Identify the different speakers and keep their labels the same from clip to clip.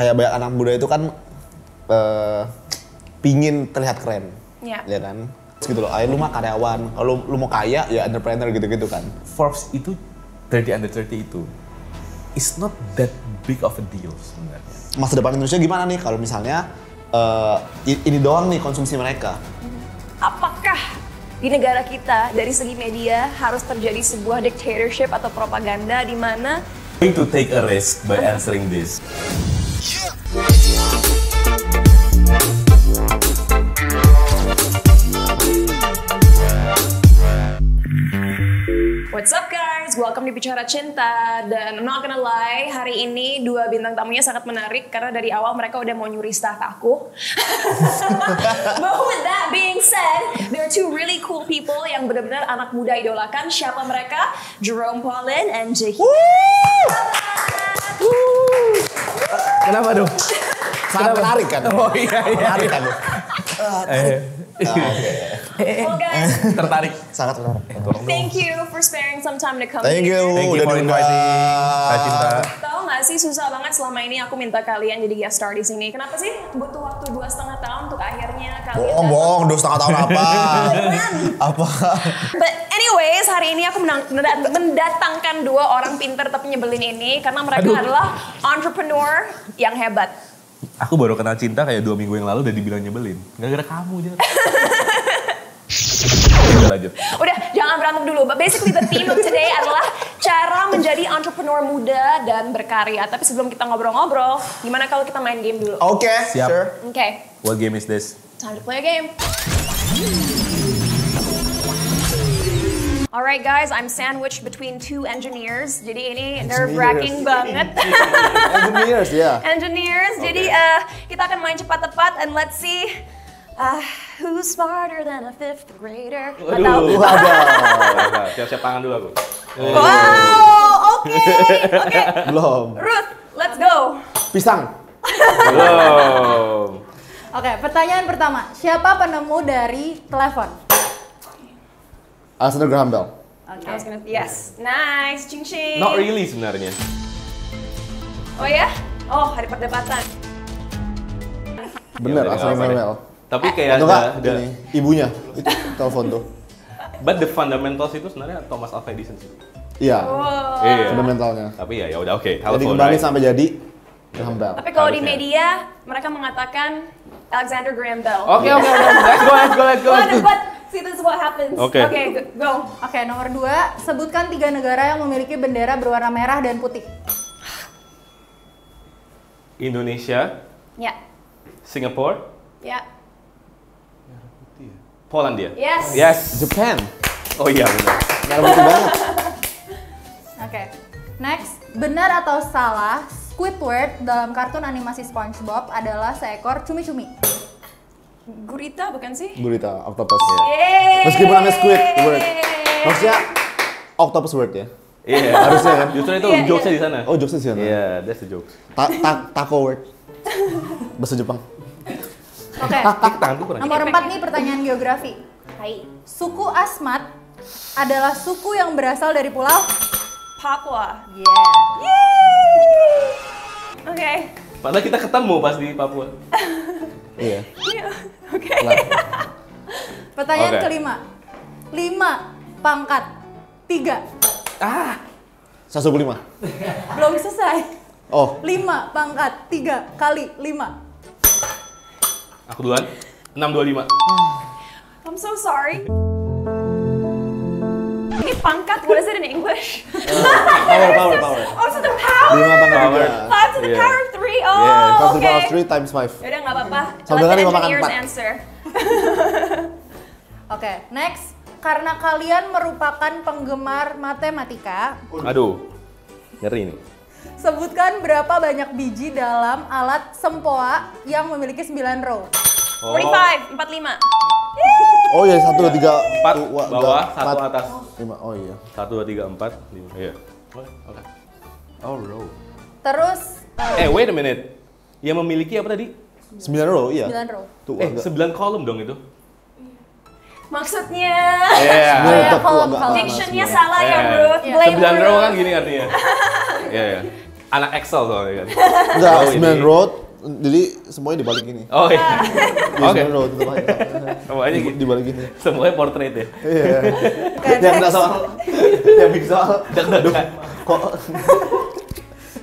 Speaker 1: kayak banyak anak muda itu kan pingin terlihat keren, ya kan? Gitu loh, lu mah karyawan, kalau lu mau kaya ya entrepreneur gitu-gitu kan.
Speaker 2: Forbes itu 30 under 30 itu it's not that big of a deal sebenarnya.
Speaker 1: Masa depan Indonesia gimana nih kalau misalnya ini doang nih konsumsi mereka?
Speaker 3: Apakah di negara kita dari segi media harus terjadi sebuah dictatorship atau propaganda di mana
Speaker 2: Going to take a risk by answering this.
Speaker 3: What's up guys, welcome di Bicara Cinta. Dan I'm not gonna lie, hari ini dua bintang tamunya sangat menarik karena dari awal mereka udah mau nyuri staff aku. But with that being said, there are two really cool people yang benar-benar anak muda idolakan. Siapa mereka? Jerome Pauline and Jahi.
Speaker 2: Kenapa dong?
Speaker 1: Sangat menarik kan?
Speaker 2: Oh iya.
Speaker 1: Menarik kan?
Speaker 3: Well guys,
Speaker 2: Tertarik.
Speaker 1: Sangat menarik.
Speaker 3: thank you for sparing some time to come
Speaker 1: Thank
Speaker 3: here.
Speaker 1: you,
Speaker 2: Thank you
Speaker 1: udah
Speaker 2: for
Speaker 1: diundang.
Speaker 2: inviting. Kak Cinta.
Speaker 3: Tahu nggak sih susah banget selama ini aku minta kalian jadi guest star di sini. Kenapa sih butuh waktu 2,5 tahun untuk akhirnya kalian
Speaker 1: Bohong, 2,5 tahun apa? Apa?
Speaker 3: But anyways, hari ini aku mendatangkan dua orang pinter tapi nyebelin ini karena mereka adalah entrepreneur yang hebat.
Speaker 2: Aku baru kenal Cinta kayak 2 minggu yang lalu udah dibilang nyebelin. Gara-gara kamu aja. Lanjut.
Speaker 3: Udah, jangan berantem dulu. But basically the theme of today adalah cara menjadi entrepreneur muda dan berkarya. Tapi sebelum kita ngobrol-ngobrol, gimana kalau kita main game dulu?
Speaker 1: Oke,
Speaker 2: Siap.
Speaker 1: sure.
Speaker 3: Okay,
Speaker 2: What game is this?
Speaker 3: time to play a game. Alright guys, I'm sandwiched between two engineers. Jadi ini nerve-wracking banget.
Speaker 1: Engineers, ya.
Speaker 3: Engineers. Jadi kita akan main cepat tepat and let's see who's smarter than a fifth grader. Atau
Speaker 2: Siap-siap tangan dulu aku.
Speaker 3: wow, oke.
Speaker 1: Belum.
Speaker 3: Ruth, let's go.
Speaker 1: Pisang.
Speaker 2: Belum.
Speaker 4: Oke, pertanyaan pertama. Siapa penemu dari telepon?
Speaker 1: Alexander Graham Bell.
Speaker 3: I was gonna, yes, nice, cing cing.
Speaker 2: Not really sebenarnya.
Speaker 3: Oh ya? Oh, hari perdebatan.
Speaker 1: Bener,
Speaker 2: Ya udah,
Speaker 1: Alexander
Speaker 2: nggak
Speaker 1: Graham
Speaker 2: apa-apa
Speaker 1: Bell.
Speaker 2: Tapi kayak
Speaker 1: Atau enggak,
Speaker 2: ada
Speaker 1: ini, ibunya, itu telepon tuh.
Speaker 2: but the fundamentals itu sebenarnya Thomas Alva Edison sih.
Speaker 1: Iya,
Speaker 3: Wow.
Speaker 2: Iya.
Speaker 1: fundamentalnya.
Speaker 2: Tapi ya udah oke.
Speaker 1: Jadi kembali sampai jadi Graham Bell.
Speaker 3: Tapi kalau di
Speaker 2: Harusnya.
Speaker 3: media mereka mengatakan Alexander Graham Bell.
Speaker 2: Oke. Let's go.
Speaker 3: But see, this is what happens.
Speaker 2: Oke.
Speaker 3: Okay, go.
Speaker 4: Oke, nomor 2. Sebutkan 3 negara yang memiliki bendera berwarna merah dan putih.
Speaker 2: Indonesia,
Speaker 3: Ya,
Speaker 2: Singapore,
Speaker 3: ya.
Speaker 2: Polandia.
Speaker 3: Yes.
Speaker 2: Yes.
Speaker 1: Japan.
Speaker 2: Oh iya benar.
Speaker 1: Merah putih banget.
Speaker 4: Oke. Next, benar atau salah Squidward dalam kartun animasi SpongeBob adalah seekor cumi-cumi?
Speaker 3: Gurita bukan sih?
Speaker 1: Gurita, octopus.
Speaker 3: Yeay.
Speaker 1: Meskipun namanya Squidward. Maksudnya octopus word ya?
Speaker 2: Iya.
Speaker 1: Harusnya kan?
Speaker 2: Justru itu
Speaker 3: Iya, iya.
Speaker 2: jokesnya di sana.
Speaker 1: Oh, jokesnya sih.
Speaker 2: Iya, that's the jokes.
Speaker 1: Taco word. Bahasa Jepang.
Speaker 4: Oke.
Speaker 2: Tangan tuh kurang.
Speaker 4: Nomor 4 nih pertanyaan geografi.
Speaker 3: Hai.
Speaker 4: Suku Asmat adalah suku yang berasal dari pulau
Speaker 3: Papua.
Speaker 4: Yeah.
Speaker 3: Oke.
Speaker 2: Padahal kita ketemu pas di Papua.
Speaker 1: Iya.
Speaker 3: Iya. Oke.
Speaker 4: Pertanyaan
Speaker 2: Oke.
Speaker 4: kelima. 5 pangkat 3.
Speaker 1: 125.
Speaker 4: Belum selesai.
Speaker 1: Oh,
Speaker 4: 5 pangkat 3 kali 5.
Speaker 2: Aku duluan. 625.
Speaker 3: I'm so sorry. Ini pangkat, what is it in English?
Speaker 1: power.
Speaker 3: Oh, to the power.
Speaker 1: 5 pangkat
Speaker 2: Power.
Speaker 1: 3.
Speaker 3: 5 to the
Speaker 2: Yeah.
Speaker 3: power of 3.
Speaker 2: Yeah,
Speaker 3: Oh,
Speaker 1: 5 to the
Speaker 3: okay.
Speaker 1: power of 3 times 5.
Speaker 3: Yaudah, nggak apa-apa.
Speaker 1: Sama
Speaker 3: Let
Speaker 1: dengan
Speaker 3: the
Speaker 1: 5 pangkat
Speaker 3: engineers
Speaker 1: 4.
Speaker 3: answer.
Speaker 4: Oke, next. Karena kalian merupakan penggemar matematika,
Speaker 2: Aduh. Ngeri nih.
Speaker 4: sebutkan berapa banyak biji dalam alat sempoa yang memiliki 9 row.
Speaker 3: 45, 45.
Speaker 1: Oh iya, 1, 2, 3.
Speaker 2: 4 bawah, 1 atas.
Speaker 1: 5, oh iya.
Speaker 2: 1 2 3 4 5. Iya. Oke. Oh, row.
Speaker 4: Terus
Speaker 2: Wait a minute. Yang memiliki apa tadi?
Speaker 1: 9 row, iya.
Speaker 4: 9 row.
Speaker 1: Tuh,
Speaker 2: 9 kolom dong itu.
Speaker 3: Maksudnya,
Speaker 2: Iya.
Speaker 4: Oh ya,
Speaker 1: Tetap tuh
Speaker 4: kolom,
Speaker 1: agak
Speaker 4: kolom.
Speaker 1: panas.
Speaker 3: dictionnya salah ya,
Speaker 2: Iya.
Speaker 3: Ruth.
Speaker 4: Iya.
Speaker 3: Blame
Speaker 2: 9 row
Speaker 3: Ruth.
Speaker 2: kan gini artinya. Iya, iya. anak Excel soalnya kan.
Speaker 1: Enggak,
Speaker 2: Oh,
Speaker 1: 9
Speaker 2: ini.
Speaker 1: road, jadi semuanya dibalik gini.
Speaker 2: Oh iya.
Speaker 1: Di
Speaker 2: Oke.
Speaker 1: 9 road itu makanya.
Speaker 2: Semuanya gitu.
Speaker 1: Dibalik gini.
Speaker 2: Semuanya portrait ya.
Speaker 1: Iya. Yang enggak soal, yang bikin soal. Aduh, kok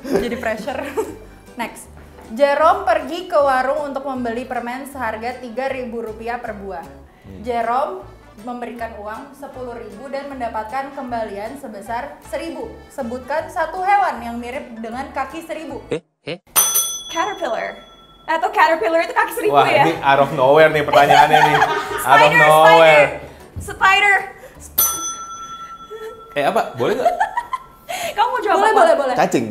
Speaker 4: Jadi pressure. Next. Jerome pergi ke warung untuk membeli permen seharga Rp3.000 per buah. Jerome memberikan uang 10.000 dan mendapatkan kembalian sebesar 1.000. Sebutkan satu hewan yang mirip dengan kaki 1.000.
Speaker 3: Caterpillar. Atau caterpillar itu kaki 1.000
Speaker 2: Wah,
Speaker 3: ya?
Speaker 2: ini out of nowhere nih pertanyaannya nih. Out of nowhere.
Speaker 3: Spider.
Speaker 2: Apa? Boleh nggak?
Speaker 3: Kamu mau jawab
Speaker 4: Boleh,
Speaker 3: apa?
Speaker 4: boleh.
Speaker 1: cacing.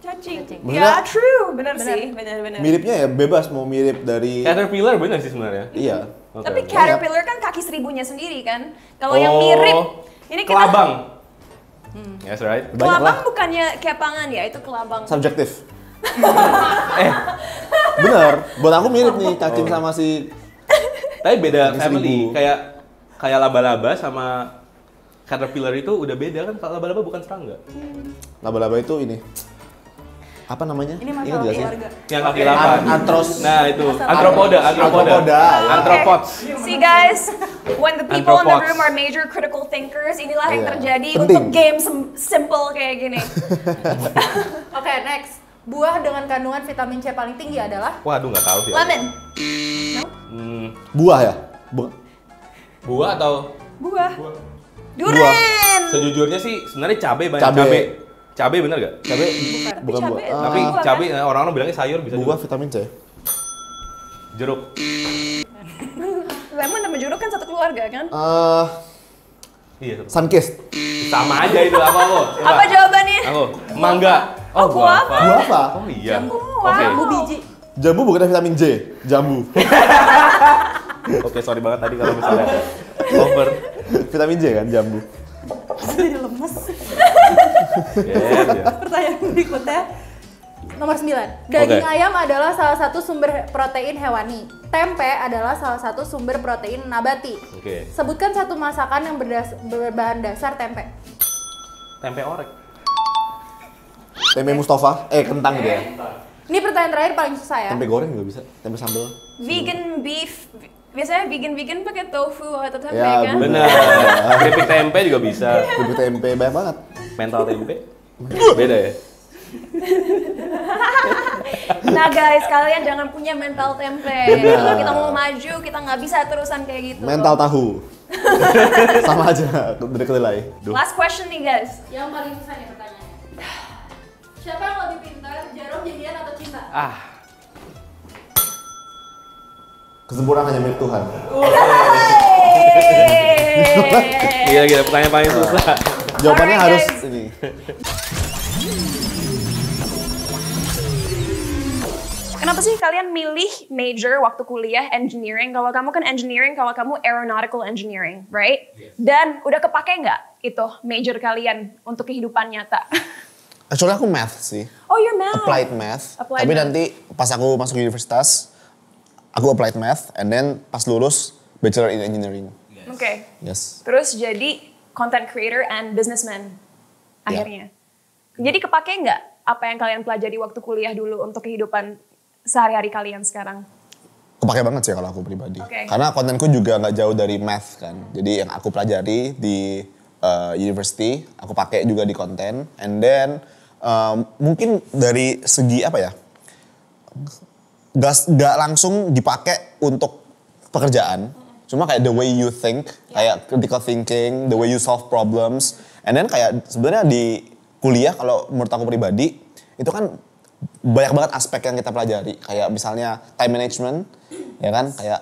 Speaker 3: Cacing.
Speaker 1: Bener
Speaker 3: Ya,
Speaker 1: nggak?
Speaker 3: true. Bener sih. Bener.
Speaker 1: Miripnya ya bebas mau mirip dari
Speaker 2: Caterpillar bener sih sebenarnya.
Speaker 1: iya.
Speaker 2: Oke,
Speaker 3: Tapi
Speaker 2: oke.
Speaker 3: caterpillar kan kaki 1.000-nya sendiri kan? Kalau yang mirip, ini kita...
Speaker 2: kelabang. Yes, right?
Speaker 1: Banyak
Speaker 3: Kelabang
Speaker 1: lah.
Speaker 3: bukannya kepangan ya, itu kelabang.
Speaker 1: Subjektif. Bener, buat aku mirip nih cacing sama si
Speaker 2: Tapi beda
Speaker 1: Kaki
Speaker 2: family.
Speaker 1: 1.000.
Speaker 2: Kayak laba-laba sama caterpillar itu udah beda kan? Kalau laba-laba bukan serangga.
Speaker 1: laba-laba itu ini. Apa namanya?
Speaker 4: Ini
Speaker 1: Ingat
Speaker 4: masalah
Speaker 1: nggak sih?
Speaker 4: keluarga.
Speaker 2: Yang kaki 8.
Speaker 1: Antros.
Speaker 2: Nah, itu. Antropoda.
Speaker 1: Antropoda, ya.
Speaker 2: Anthropods.
Speaker 3: See guys, when the people in the
Speaker 2: Anthropods.
Speaker 3: room are major critical thinkers, inilah yang
Speaker 1: Iya.
Speaker 3: terjadi
Speaker 1: Penting.
Speaker 3: untuk game simple kayak gini.
Speaker 4: Oke, next. Buah dengan kandungan vitamin C paling tinggi adalah
Speaker 2: Waduh, nggak tahu sih.
Speaker 3: Lemon.
Speaker 1: Buah ya? Buah.
Speaker 2: Buah atau
Speaker 3: Buah. Durian.
Speaker 2: sejujurnya sih sebenarnya cabai banyak.
Speaker 1: Cabai.
Speaker 2: Cabai bener gak?
Speaker 1: Cabe bukan
Speaker 3: cabe.
Speaker 1: buah.
Speaker 2: Tapi
Speaker 3: buah,
Speaker 2: cabai orang-orang bilangnya sayur bisa
Speaker 1: Buah
Speaker 2: juga.
Speaker 1: vitamin C.
Speaker 2: Jeruk.
Speaker 3: Lemon sama jeruk kan satu keluarga kan?
Speaker 2: Iya.
Speaker 1: Sunkist.
Speaker 2: Sama aja itu apa lo?
Speaker 3: Apa jawabannya?
Speaker 2: Aku mangga.
Speaker 3: Oh, guava.
Speaker 1: Buah apa?
Speaker 2: Oh iya.
Speaker 3: Wow.
Speaker 2: Oke.
Speaker 4: jambu biji.
Speaker 1: Jambu bukan vitamin J, jambu.
Speaker 2: Oke, sorry banget tadi kalau misalnya over.
Speaker 1: Vitamin J kan jambu.
Speaker 4: Jadi lemes.
Speaker 2: Ya.
Speaker 4: Pertanyaan berikutnya. Nomor 9. Daging
Speaker 2: Oke.
Speaker 4: ayam adalah salah satu sumber protein hewani. Tempe adalah salah satu sumber protein nabati.
Speaker 2: Oke.
Speaker 4: Sebutkan satu masakan yang berbahan dasar tempe.
Speaker 2: Tempe orek.
Speaker 1: Tempe Mustafa, kentang gitu ya.
Speaker 4: Ini pertanyaan terakhir paling susah ya.
Speaker 1: Tempe goreng juga bisa, tempe sambal.
Speaker 3: Vegan beef. Biasanya vegan pakai tofu atau tempe
Speaker 1: Ya,
Speaker 3: kan?
Speaker 2: Benar. Keripik tempe juga bisa.
Speaker 1: Tempe tempe banyak banget.
Speaker 2: Mental tempe. Beda ya?
Speaker 3: Nah guys, kalian jangan punya mental tempe. Kalau kita mau maju, kita nggak bisa terusan kayak gitu.
Speaker 1: Mental tahu. Sama aja dari kedelai.
Speaker 3: Last question nih guys.
Speaker 4: Yang paling susah nih pertanyaannya. Siapa yang lebih pintar, Jerome, Jindian, atau Cinta?
Speaker 1: Kesempurnaan hanya milik Tuhan.
Speaker 2: Gila, pertanyaan paling susah.
Speaker 1: Jawabannya
Speaker 3: Alright,
Speaker 1: harus
Speaker 3: guys.
Speaker 1: ini.
Speaker 3: Kenapa sih kalian milih major waktu kuliah engineering? Kalau kamu kan engineering, kalau kamu aeronautical engineering, right? Dan udah kepake nggak itu major kalian untuk kehidupan nyata?
Speaker 1: Actually aku math sih.
Speaker 3: Oh, you're math.
Speaker 1: Applied math.
Speaker 3: Applied
Speaker 1: Tapi
Speaker 3: math.
Speaker 1: nanti pas aku masuk universitas, aku applied math, and then pas lulus bachelor in engineering.
Speaker 3: Oke.
Speaker 1: Yes.
Speaker 3: Terus jadi content creator and businessman akhirnya. Jadi kepake nggak apa yang kalian pelajari waktu kuliah dulu untuk kehidupan sehari-hari kalian sekarang?
Speaker 1: Kepake banget sih kalau aku pribadi.
Speaker 3: Oke.
Speaker 1: Karena kontenku juga nggak jauh dari math kan. Jadi yang aku pelajari di university, aku pakai juga di konten. And then mungkin dari segi apa ya, gak langsung dipakai untuk pekerjaan. Cuma kayak the way you think, kayak critical thinking, the way you solve problems. And then kayak sebenarnya di kuliah kalau menurut aku pribadi, itu kan banyak banget aspek yang kita pelajari. Kayak misalnya time management, ya kan? Kayak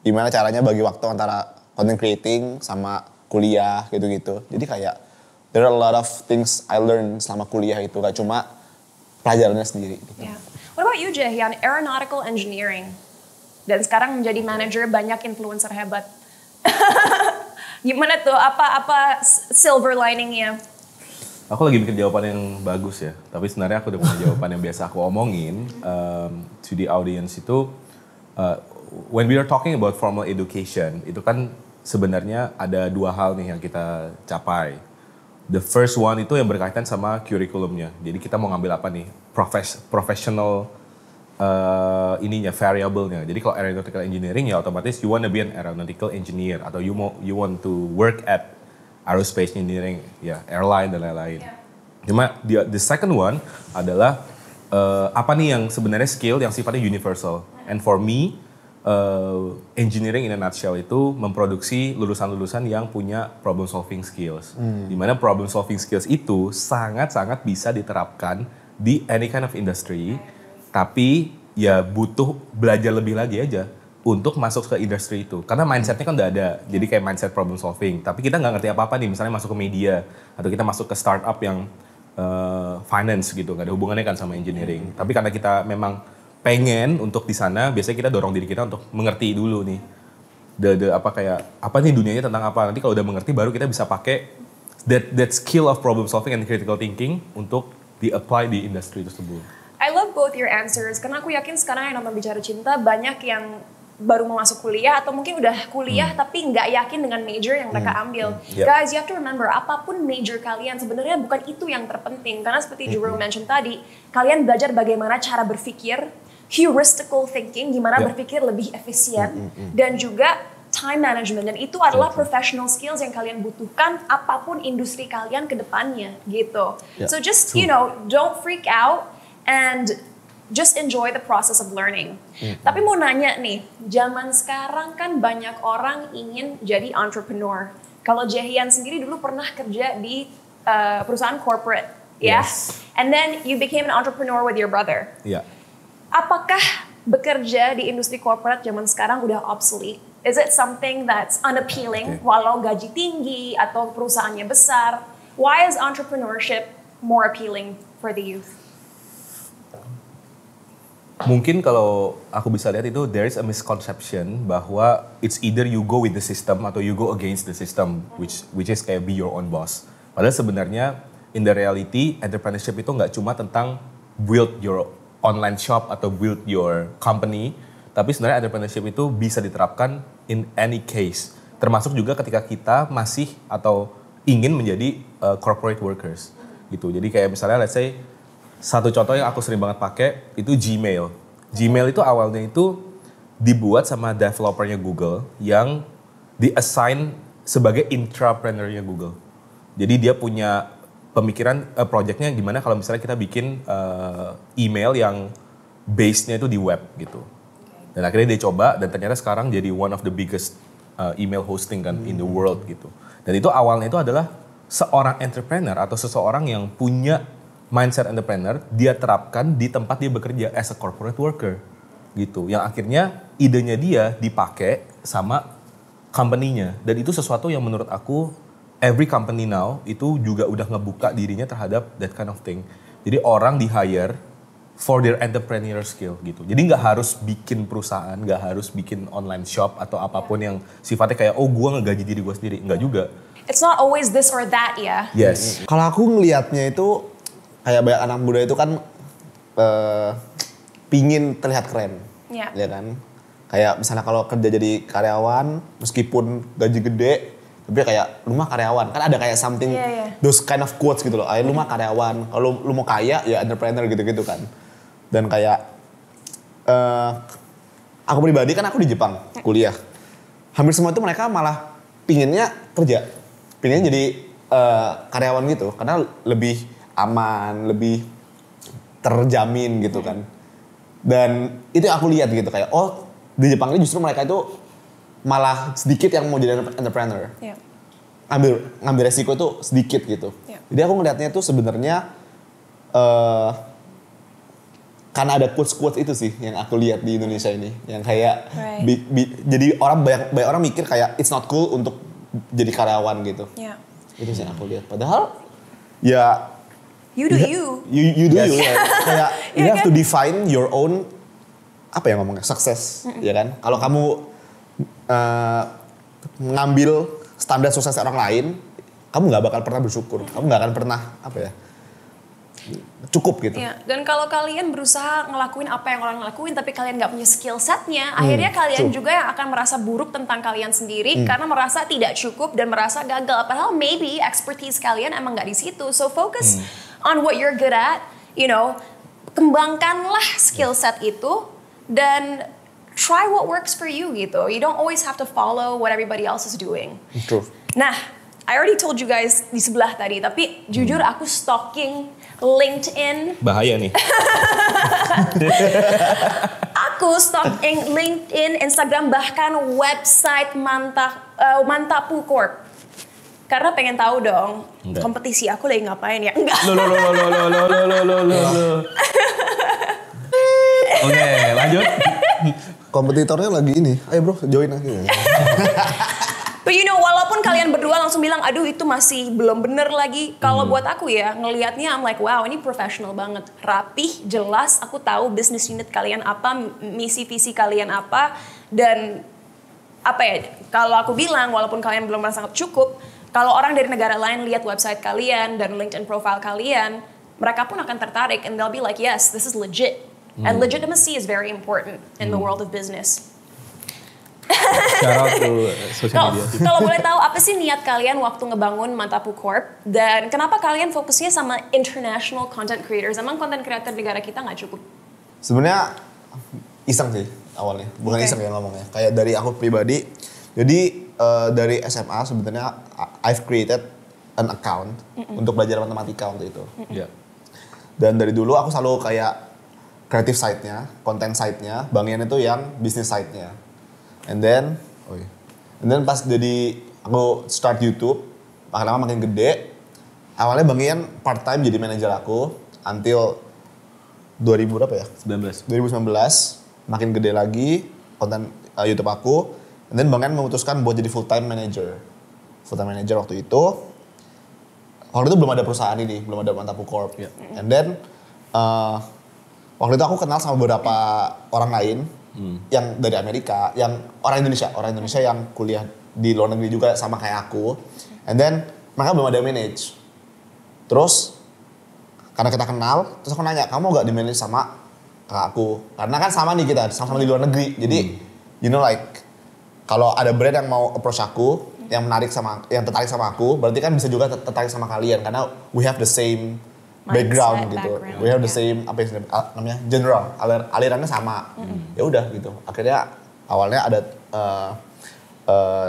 Speaker 1: gimana caranya bagi waktu antara content creating sama kuliah gitu-gitu. Jadi kayak there are a lot of things I learn selama kuliah itu. Gak cuma pelajarannya sendiri. Gitu.
Speaker 3: Yeah. What about you, Jahian? Aeronautical engineering. Dan sekarang menjadi manager banyak influencer hebat. Gimana tuh? Apa silver liningnya?
Speaker 2: Aku lagi bikin jawaban yang bagus ya. Tapi sebenarnya aku udah punya jawaban yang biasa aku omongin to the audience itu. When we are talking about formal education, itu kan sebenarnya ada dua hal nih yang kita capai. The first one itu yang berkaitan sama kurikulumnya. Jadi kita mau ngambil apa nih? Professional variable-nya. Jadi kalau aeronautical engineering ya otomatis you want to be an aeronautical engineer atau you want to work at aerospace engineering, ya airline dan lain-lain. Cuma the second one adalah apa nih yang sebenarnya skill yang sifatnya universal. And for me, engineering in a nutshell itu memproduksi lulusan-lulusan yang punya problem solving skills. Dimana problem solving skills itu sangat-sangat bisa diterapkan di any kind of industry, tapi ya butuh belajar lebih lagi aja untuk masuk ke industri itu. Karena mindsetnya kan udah ada, jadi kayak mindset problem solving. Tapi kita nggak ngerti apa-apa nih, misalnya masuk ke media, atau kita masuk ke startup yang finance gitu, nggak ada hubungannya kan sama engineering. Tapi karena kita memang pengen untuk di sana, biasanya kita dorong diri kita untuk mengerti dulu nih, apa nih dunianya tentang apa. Nanti kalau udah mengerti, baru kita bisa pakai that skill of problem solving and critical thinking untuk di-apply di industri tersebut.
Speaker 3: I love both your answers, karena aku yakin sekarang yang nonton Bicara Cinta banyak yang baru mau masuk kuliah atau mungkin udah kuliah tapi nggak yakin dengan major yang mereka ambil.
Speaker 2: Yep.
Speaker 3: Guys, you have to remember apapun major kalian sebenarnya bukan itu yang terpenting. Karena seperti Jerome mention tadi, kalian belajar bagaimana cara berpikir, heuristical thinking, gimana berpikir lebih efisien, dan juga time management. Dan itu adalah professional skills yang kalian butuhkan apapun industri kalian ke depannya gitu. So just, don't freak out and just enjoy the process of learning. Tapi mau nanya nih, zaman sekarang kan banyak orang ingin jadi entrepreneur. Kalau Jaehyun sendiri dulu pernah kerja di perusahaan corporate, ya?
Speaker 2: Yes.
Speaker 3: And then you became an entrepreneur with your brother.
Speaker 2: Iya.
Speaker 3: Apakah bekerja di industri corporate zaman sekarang udah obsolete? Is it something that's unappealing walau gaji tinggi atau perusahaannya besar? Why is entrepreneurship more appealing for the youth?
Speaker 2: Mungkin kalau aku bisa lihat itu there is a misconception bahwa it's either you go with the system atau you go against the system, which is kayak be your own boss. Padahal sebenarnya in the reality entrepreneurship itu nggak cuma tentang build your online shop atau build your company, tapi sebenarnya entrepreneurship itu bisa diterapkan in any case. Termasuk juga ketika kita masih atau ingin menjadi corporate workers gitu. Jadi kayak misalnya let's say satu contoh yang aku sering banget pakai itu Gmail. Gmail itu awalnya itu dibuat sama developernya Google yang di-assign sebagai intrapreneurnya Google. Jadi dia punya pemikiran projectnya gimana kalau misalnya kita bikin email yang base-nya itu di web gitu. Dan akhirnya dia coba dan ternyata sekarang jadi one of the biggest email hosting kan in the world gitu. Dan itu awalnya itu adalah seorang entrepreneur atau seseorang yang punya mindset entrepreneur, dia terapkan di tempat dia bekerja as a corporate worker gitu. Yang akhirnya idenya dia dipakai sama company-nya. Dan itu sesuatu yang menurut aku every company now itu juga udah ngebuka dirinya terhadap that kind of thing. Jadi orang di hire for their entrepreneurial skill gitu. Jadi nggak harus bikin perusahaan, nggak harus bikin online shop atau apapun yang sifatnya kayak gue ngegaji diri gue sendiri. Nggak juga.
Speaker 3: It's not always this or that ya.
Speaker 2: Yes.
Speaker 1: Kalau aku ngelihatnya itu kayak banyak anak muda itu kan pingin terlihat keren,
Speaker 3: ya
Speaker 1: kan? Kayak misalnya kalau kerja jadi karyawan, meskipun gaji gede, tapi kayak lu mah karyawan, kan ada kayak something, those kind of quotes gitu loh. Lu mah karyawan, kalau lu mau kaya ya entrepreneur gitu-gitu kan. Dan kayak aku pribadi kan aku di Jepang kuliah, hampir semua itu mereka malah pinginnya kerja, pinginnya jadi karyawan gitu, karena lebih aman, lebih terjamin gitu kan. Dan itu yang aku lihat gitu kayak di Jepang ini justru mereka itu malah sedikit yang mau jadi entrepreneur.
Speaker 3: Yeah.
Speaker 1: Ngambil resiko itu sedikit gitu.
Speaker 3: Yeah.
Speaker 1: Jadi aku ngelihatnya tuh sebenarnya karena ada quotes-quotes itu sih yang aku lihat di Indonesia ini, yang kayak jadi banyak orang mikir kayak it's not cool untuk jadi karyawan gitu.
Speaker 3: Yeah.
Speaker 1: Itu sih yang aku lihat. Padahal ya
Speaker 3: you do you.
Speaker 1: You do you ya. Kayak you have to define your own sukses, ya kan? Kalau kamu ngambil standar sukses orang lain, kamu nggak bakal pernah bersyukur. Kamu nggak akan pernah cukup gitu.
Speaker 3: Iya, dan kalau kalian berusaha ngelakuin apa yang orang lakuin tapi kalian nggak punya skill setnya, akhirnya kalian juga yang akan merasa buruk tentang kalian sendiri karena merasa tidak cukup dan merasa gagal. Padahal maybe expertise kalian emang nggak di situ. So focus on what you're good at, you know, kembangkanlah skill set itu dan try what works for you gitu. You don't always have to follow what everybody else is doing.
Speaker 1: True.
Speaker 3: Nah, I already told you guys di sebelah tadi, tapi jujur aku stalking LinkedIn.
Speaker 2: Bahaya nih.
Speaker 3: Aku stalking LinkedIn, Instagram, bahkan website Mantapu Corp. Karena pengen tahu dong, kompetisi aku lagi ngapain ya? Enggak.
Speaker 2: Oke, lanjut.
Speaker 1: Kompetitornya lagi ini, ayo bro join lagi.
Speaker 3: But you know, walaupun kalian berdua langsung bilang, aduh itu masih belum bener lagi. Kalau buat aku ya, ngelihatnya I'm like, wow ini profesional banget. Rapih, jelas, aku tahu business unit kalian apa, misi visi kalian apa. Dan apa ya, kalau aku bilang, walaupun kalian belum merasa cukup, kalau orang dari negara lain lihat website kalian dan LinkedIn profile kalian, mereka pun akan tertarik and they'll be like, yes, this is legit. And legitimacy is very important in the world of business.
Speaker 2: Shout out to social media.
Speaker 3: Kalau boleh tahu apa sih niat kalian waktu ngebangun Mantapu Corp dan kenapa kalian fokusnya sama international content creators? Emang content creator negara kita nggak cukup?
Speaker 1: Sebenarnya iseng sih awalnya, bukan iseng ya ngomongnya. Kayak dari aku pribadi, jadi dari SMA sebenarnya I've created an account untuk belajar matematika waktu itu.
Speaker 2: Iya.
Speaker 1: Dan dari dulu aku selalu kayak creative side-nya, content side-nya, Bang Ian itu yang business side-nya. And then pas jadi aku start YouTube, makin lama makin gede. Awalnya Bang Ian part time jadi manajer aku until 2000 berapa ya? 2019 makin gede lagi konten YouTube aku. And then Bang Ian memutuskan buat jadi full time manager. Full time manager waktu itu. Waktu itu belum ada perusahaan ini, belum ada Mantapu Corp.
Speaker 2: Yeah.
Speaker 1: And then waktu itu aku kenal sama beberapa orang lain yang dari Amerika, yang orang Indonesia yang kuliah di luar negeri juga sama kayak aku. And then mereka belum ada manage. Terus karena kita kenal, terus aku nanya, kamu gak di-manage sama kakakku? Karena kan sama nih kita, sama-sama di luar negeri. Jadi you know like kalau ada brand yang mau approach aku, yang tertarik sama aku, berarti kan bisa juga tertarik sama kalian karena we have the same background gitu. We have the same apa yang namanya general, alirannya sama. Ya udah gitu. Akhirnya awalnya ada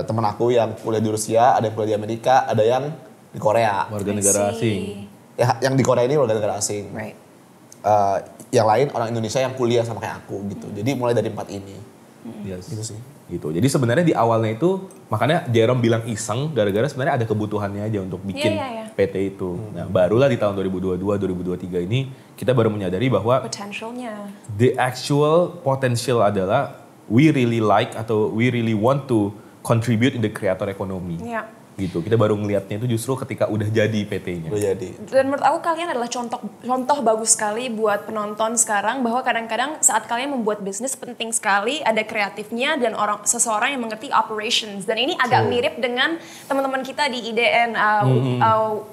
Speaker 1: teman aku yang kuliah di Rusia, ada yang kuliah di Amerika, ada yang di Korea.
Speaker 2: Warga negara asing.
Speaker 1: Ya, yang di Korea ini warga negara asing.
Speaker 3: Right.
Speaker 1: Yang lain orang Indonesia yang kuliah sama kayak aku gitu. Jadi mulai dari 4 ini.
Speaker 2: Yes.
Speaker 1: Gitu sih.
Speaker 2: Gitu. Jadi sebenarnya di awalnya itu makanya Jerome bilang iseng gara-gara sebenarnya ada kebutuhannya aja untuk bikin PT itu. Nah, barulah di tahun 2022 2023 ini kita baru menyadari bahwa
Speaker 3: Potentialnya.
Speaker 2: the actual potential adalah we really like atau we really want to contribute in the creator economy.
Speaker 3: Iya.
Speaker 2: Gitu. Kita baru ngelihatnya itu justru ketika udah jadi PT-nya.
Speaker 1: Udah jadi.
Speaker 3: Dan menurut aku kalian adalah contoh bagus sekali buat penonton sekarang bahwa kadang-kadang saat kalian membuat bisnis penting sekali ada kreatifnya dan seseorang yang mengerti operations. Dan ini agak mirip dengan teman-teman kita di IDN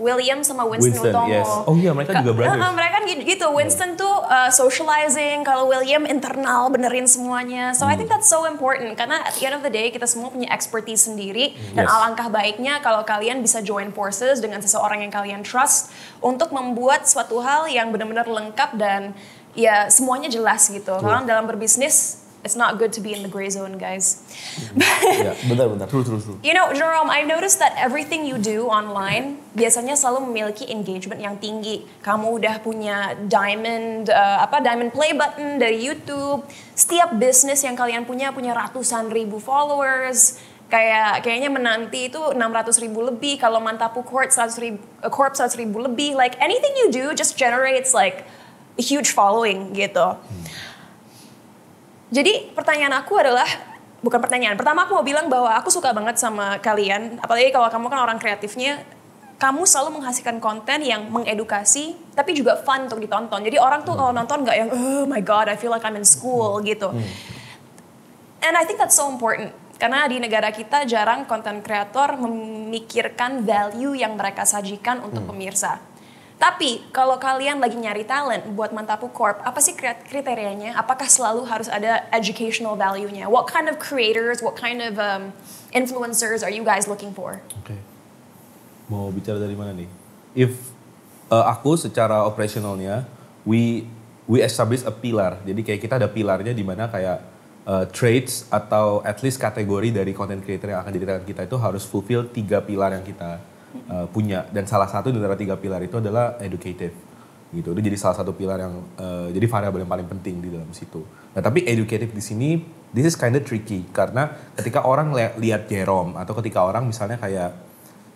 Speaker 3: William sama Winston Utomo.
Speaker 2: Yes. Oh iya, mereka juga brothers.
Speaker 3: Mereka kan gitu. Winston tuh socializing, kalau William internal benerin semuanya. So I think that's so important karena at the end of the day kita semua punya expertise sendiri dan alangkah baiknya kalau kalian bisa join forces dengan seseorang yang kalian trust untuk membuat suatu hal yang benar-benar lengkap dan ya semuanya jelas gitu. Karena dalam berbisnis, it's not good to be in the gray zone, guys.
Speaker 1: Ya, benar. True.
Speaker 3: You know, Jerome, I've noticed that everything you do online biasanya selalu memiliki engagement yang tinggi. Kamu udah punya diamond play button dari YouTube. Setiap bisnis yang kalian punya ratusan ribu followers. Kayaknya menanti itu 600.000 lebih, kalau Mantapu Corp 100.000 lebih. Like anything you do just generates like a huge following gitu. Jadi pertanyaan aku adalah, bukan pertanyaan. Pertama aku mau bilang bahwa aku suka banget sama kalian, apalagi kalau kamu kan orang kreatifnya. Kamu selalu menghasilkan konten yang mengedukasi, tapi juga fun untuk ditonton. Jadi orang tuh kalau nonton nggak yang, oh my god, I feel like I'm in school gitu. And I think that's so important. Karena di negara kita jarang konten kreator memikirkan value yang mereka sajikan untuk pemirsa. Tapi kalau kalian lagi nyari talent buat Mantapu Corp, apa sih kriterianya? Apakah selalu harus ada educational value-nya? What kind of creators, what kind of influencers are you guys looking for?
Speaker 2: Oke. Mau bicara dari mana nih? If aku secara operasionalnya, we establish a pillar. Jadi kayak kita ada pilarnya di mana kayak traits atau at least kategori dari content creator yang akan jadi talent kita itu harus fulfill 3 pilar yang kita punya. Dan salah satu di antara 3 pilar itu adalah educative. Gitu. Itu jadi salah satu pilar yang jadi variabel yang paling penting di dalam situ. Nah, tapi educative di sini this is kind of tricky karena ketika orang lihat Jerome atau ketika orang misalnya kayak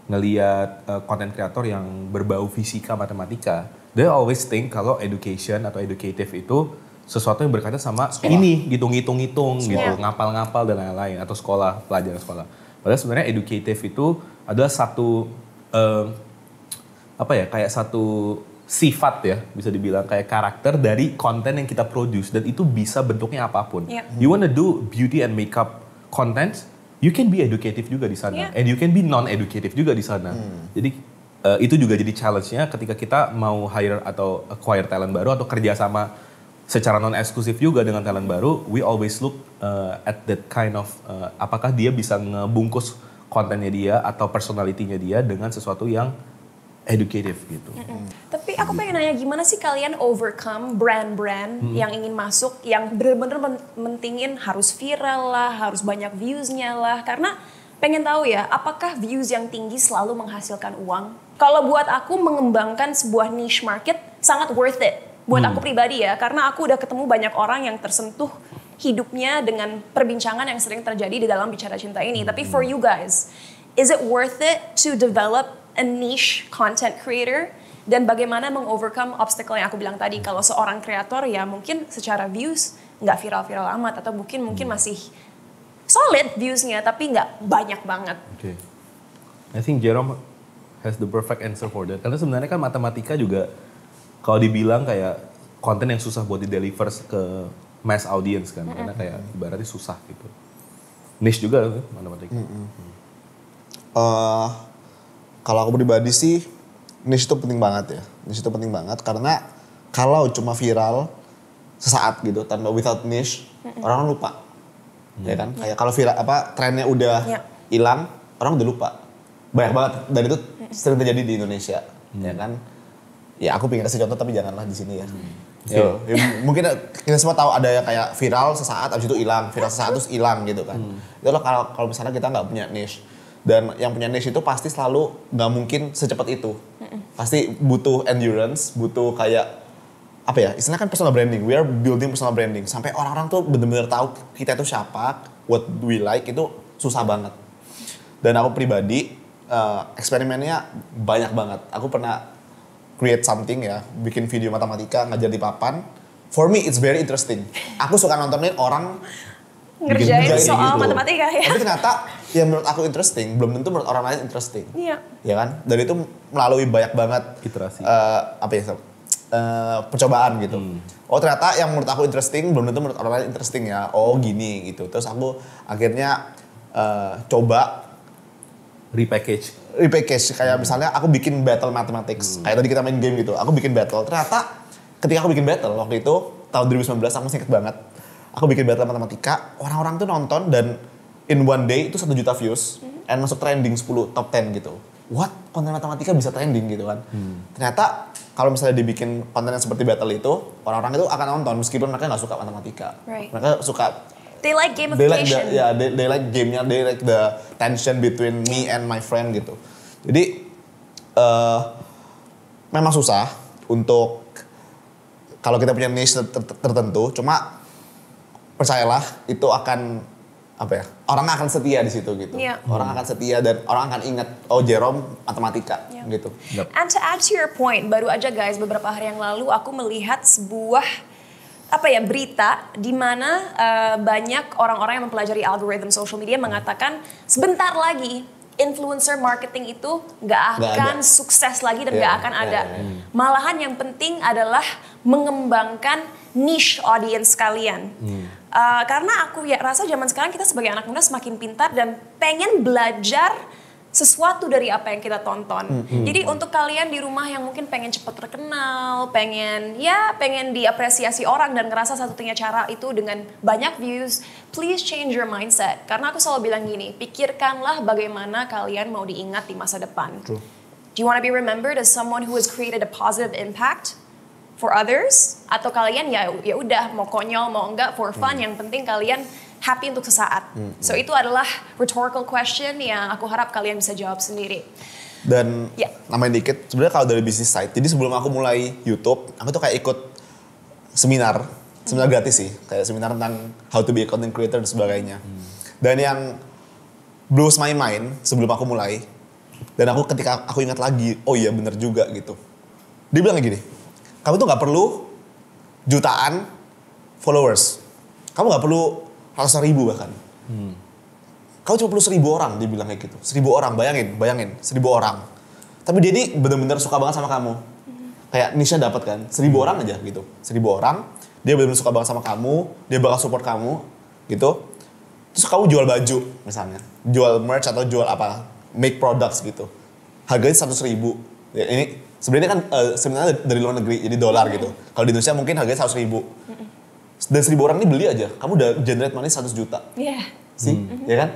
Speaker 2: ngelihat content creator yang berbau fisika matematika, they always think kalau education atau educative itu sesuatu yang berkaitan sama sekolah. Ini ngitung-ngitung gitu, ngapal-ngapal dan lain-lain atau sekolah, pelajaran sekolah. Padahal sebenarnya educative itu adalah satu kayak satu sifat ya, bisa dibilang kayak karakter dari konten yang kita produce dan itu bisa bentuknya apapun. You wanna do beauty and makeup content, you can be educative juga di sana, and you can be non-educative juga di sana. Jadi itu juga jadi challenge-nya ketika kita mau hire atau acquire talent baru atau kerjasama secara non-eksklusif juga dengan talent baru. We always look at that kind of apakah dia bisa ngebungkus kontennya dia atau personality-nya dia dengan sesuatu yang educative gitu.
Speaker 3: Tapi aku pengen nanya gimana sih kalian overcome brand-brand yang ingin masuk, yang bener-bener mentingin harus viral lah, harus banyak views-nya lah. Karena pengen tahu ya, apakah views yang tinggi selalu menghasilkan uang? Kalau buat aku mengembangkan sebuah niche market sangat worth it. Buat aku pribadi ya, karena aku udah ketemu banyak orang yang tersentuh hidupnya dengan perbincangan yang sering terjadi di dalam Bicara Cinta ini. Tapi for you guys, is it worth it to develop a niche content creator? Dan bagaimana mengovercome obstacle yang aku bilang tadi, kalau seorang kreator ya mungkin secara views nggak viral-viral amat atau mungkin masih solid viewsnya tapi nggak banyak banget.
Speaker 2: Okay. I think Jerome has the perfect answer for that. Karena sebenarnya kan matematika juga kalau dibilang kayak konten yang susah buat di-deliver ke mass audience kan, karena kayak ibaratnya susah gitu. Niche juga kan matematika.
Speaker 1: Kalau aku pribadi sih, niche itu penting banget ya. Niche itu penting banget karena kalau cuma viral sesaat gitu tanpa without niche, orang lupa. Ya kan? Kayak kalau viral trennya udah hilang, orang udah lupa. Banyak banget dan itu sering terjadi di Indonesia, ya kan? Ya aku pengen kasih contoh tapi janganlah di sini ya. Ya, mungkin kita semua tahu ada yang kayak viral sesaat abis itu hilang, viral sesaat terus hilang gitu kan. Itu loh kalau misalnya kita nggak punya niche. Dan yang punya niche itu pasti selalu nggak mungkin secepat itu. Pasti butuh endurance, butuh kayak apa ya? Istilahnya kan personal branding. We are building personal branding. Sampai orang-orang tuh benar-benar tahu kita itu siapa, what we like itu susah banget. Dan aku pribadi eksperimennya banyak banget. Aku pernah create something ya, bikin video matematika ngajar di papan. For me it's very interesting. Aku suka nontonin orang
Speaker 3: ngerjain soal
Speaker 1: gitu.
Speaker 3: Matematika ya.
Speaker 1: Tapi ternyata yang menurut aku interesting, belum tentu menurut orang lain interesting.
Speaker 3: Iya.
Speaker 1: Ya kan? Dan itu melalui banyak banget
Speaker 2: iterasi.
Speaker 1: Percobaan gitu. Oh ternyata yang menurut aku interesting, belum tentu menurut orang lain interesting ya. Oh gini gitu. Terus aku akhirnya coba
Speaker 2: repackage
Speaker 1: kayak misalnya aku bikin battle mathematics. Kayak tadi kita main game gitu. Aku bikin battle. Ternyata ketika aku bikin battle waktu itu tahun 2019 aku masih ingat banget. Aku bikin battle matematika, orang-orang tuh nonton dan in one day itu 1 juta views and masuk trending 10 top 10 gitu. What? Konten matematika bisa trending gitu kan. Ternyata kalau misalnya dibikin konten yang seperti battle itu, orang-orang itu akan nonton meskipun mereka nggak suka matematika.
Speaker 3: Right.
Speaker 1: Mereka suka
Speaker 3: They like gamification.
Speaker 1: They like gamenya, they like the tension between me and my friend gitu. Jadi memang susah untuk kalau kita punya niche tertentu, cuma percayalah itu akan orang akan setia di situ gitu.
Speaker 3: Yeah.
Speaker 1: Orang akan setia dan orang akan ingat oh Jerome matematika gitu.
Speaker 3: And to add to your point, baru aja guys beberapa hari yang lalu aku melihat sebuah berita di mana banyak orang-orang yang mempelajari algoritma social media mengatakan sebentar lagi influencer marketing itu nggak akan sukses lagi dan nggak akan ada. Malahan yang penting adalah mengembangkan niche audience kalian. Karena aku rasa zaman sekarang kita sebagai anak muda semakin pintar dan pengen belajar sesuatu dari apa yang kita tonton. Jadi untuk kalian di rumah yang mungkin pengen cepat terkenal, pengen diapresiasi orang dan ngerasa satu-satunya cara itu dengan banyak views, please change your mindset. Karena aku selalu bilang gini, pikirkanlah bagaimana kalian mau diingat di masa depan.
Speaker 1: True.
Speaker 3: Do you want to be remembered as someone who has created a positive impact for others? Atau kalian ya udah mau konyol mau enggak for fun, yang penting kalian happy untuk sesaat. So itu adalah rhetorical question yang aku harap kalian bisa jawab sendiri.
Speaker 1: Dan namanya dikit, sebenarnya kalau dari bisnis side, jadi sebelum aku mulai YouTube, aku tuh kayak ikut seminar gratis sih, kayak seminar tentang how to be a content creator dan sebagainya. Dan yang blows my mind sebelum aku mulai, dan aku ketika aku ingat lagi, oh iya bener juga gitu. Dia bilang gini, kamu tuh gak perlu jutaan followers, kamu gak perlu ratusan ribu bahkan. Kau cuma perlu 1.000 orang, dia bilang kayak gitu. 1.000 orang, bayangin 1.000 orang. Tapi dia ini benar-benar suka banget sama kamu. Kayak niche dapat kan, 1.000 orang aja gitu. 1.000 orang, dia benar-benar suka banget sama kamu, dia bakal support kamu, gitu. Terus kamu jual baju misalnya, jual merch atau jual apa, make products gitu. Harganya 100.000. Ya, ini sebenarnya kan sebenarnya dari luar negeri, jadi dolar gitu. Kalau di Indonesia mungkin harganya 100.000. Dan 1.000 orang ini beli aja, kamu udah generate money 100 juta.
Speaker 3: Iya.
Speaker 1: Sih, ya kan?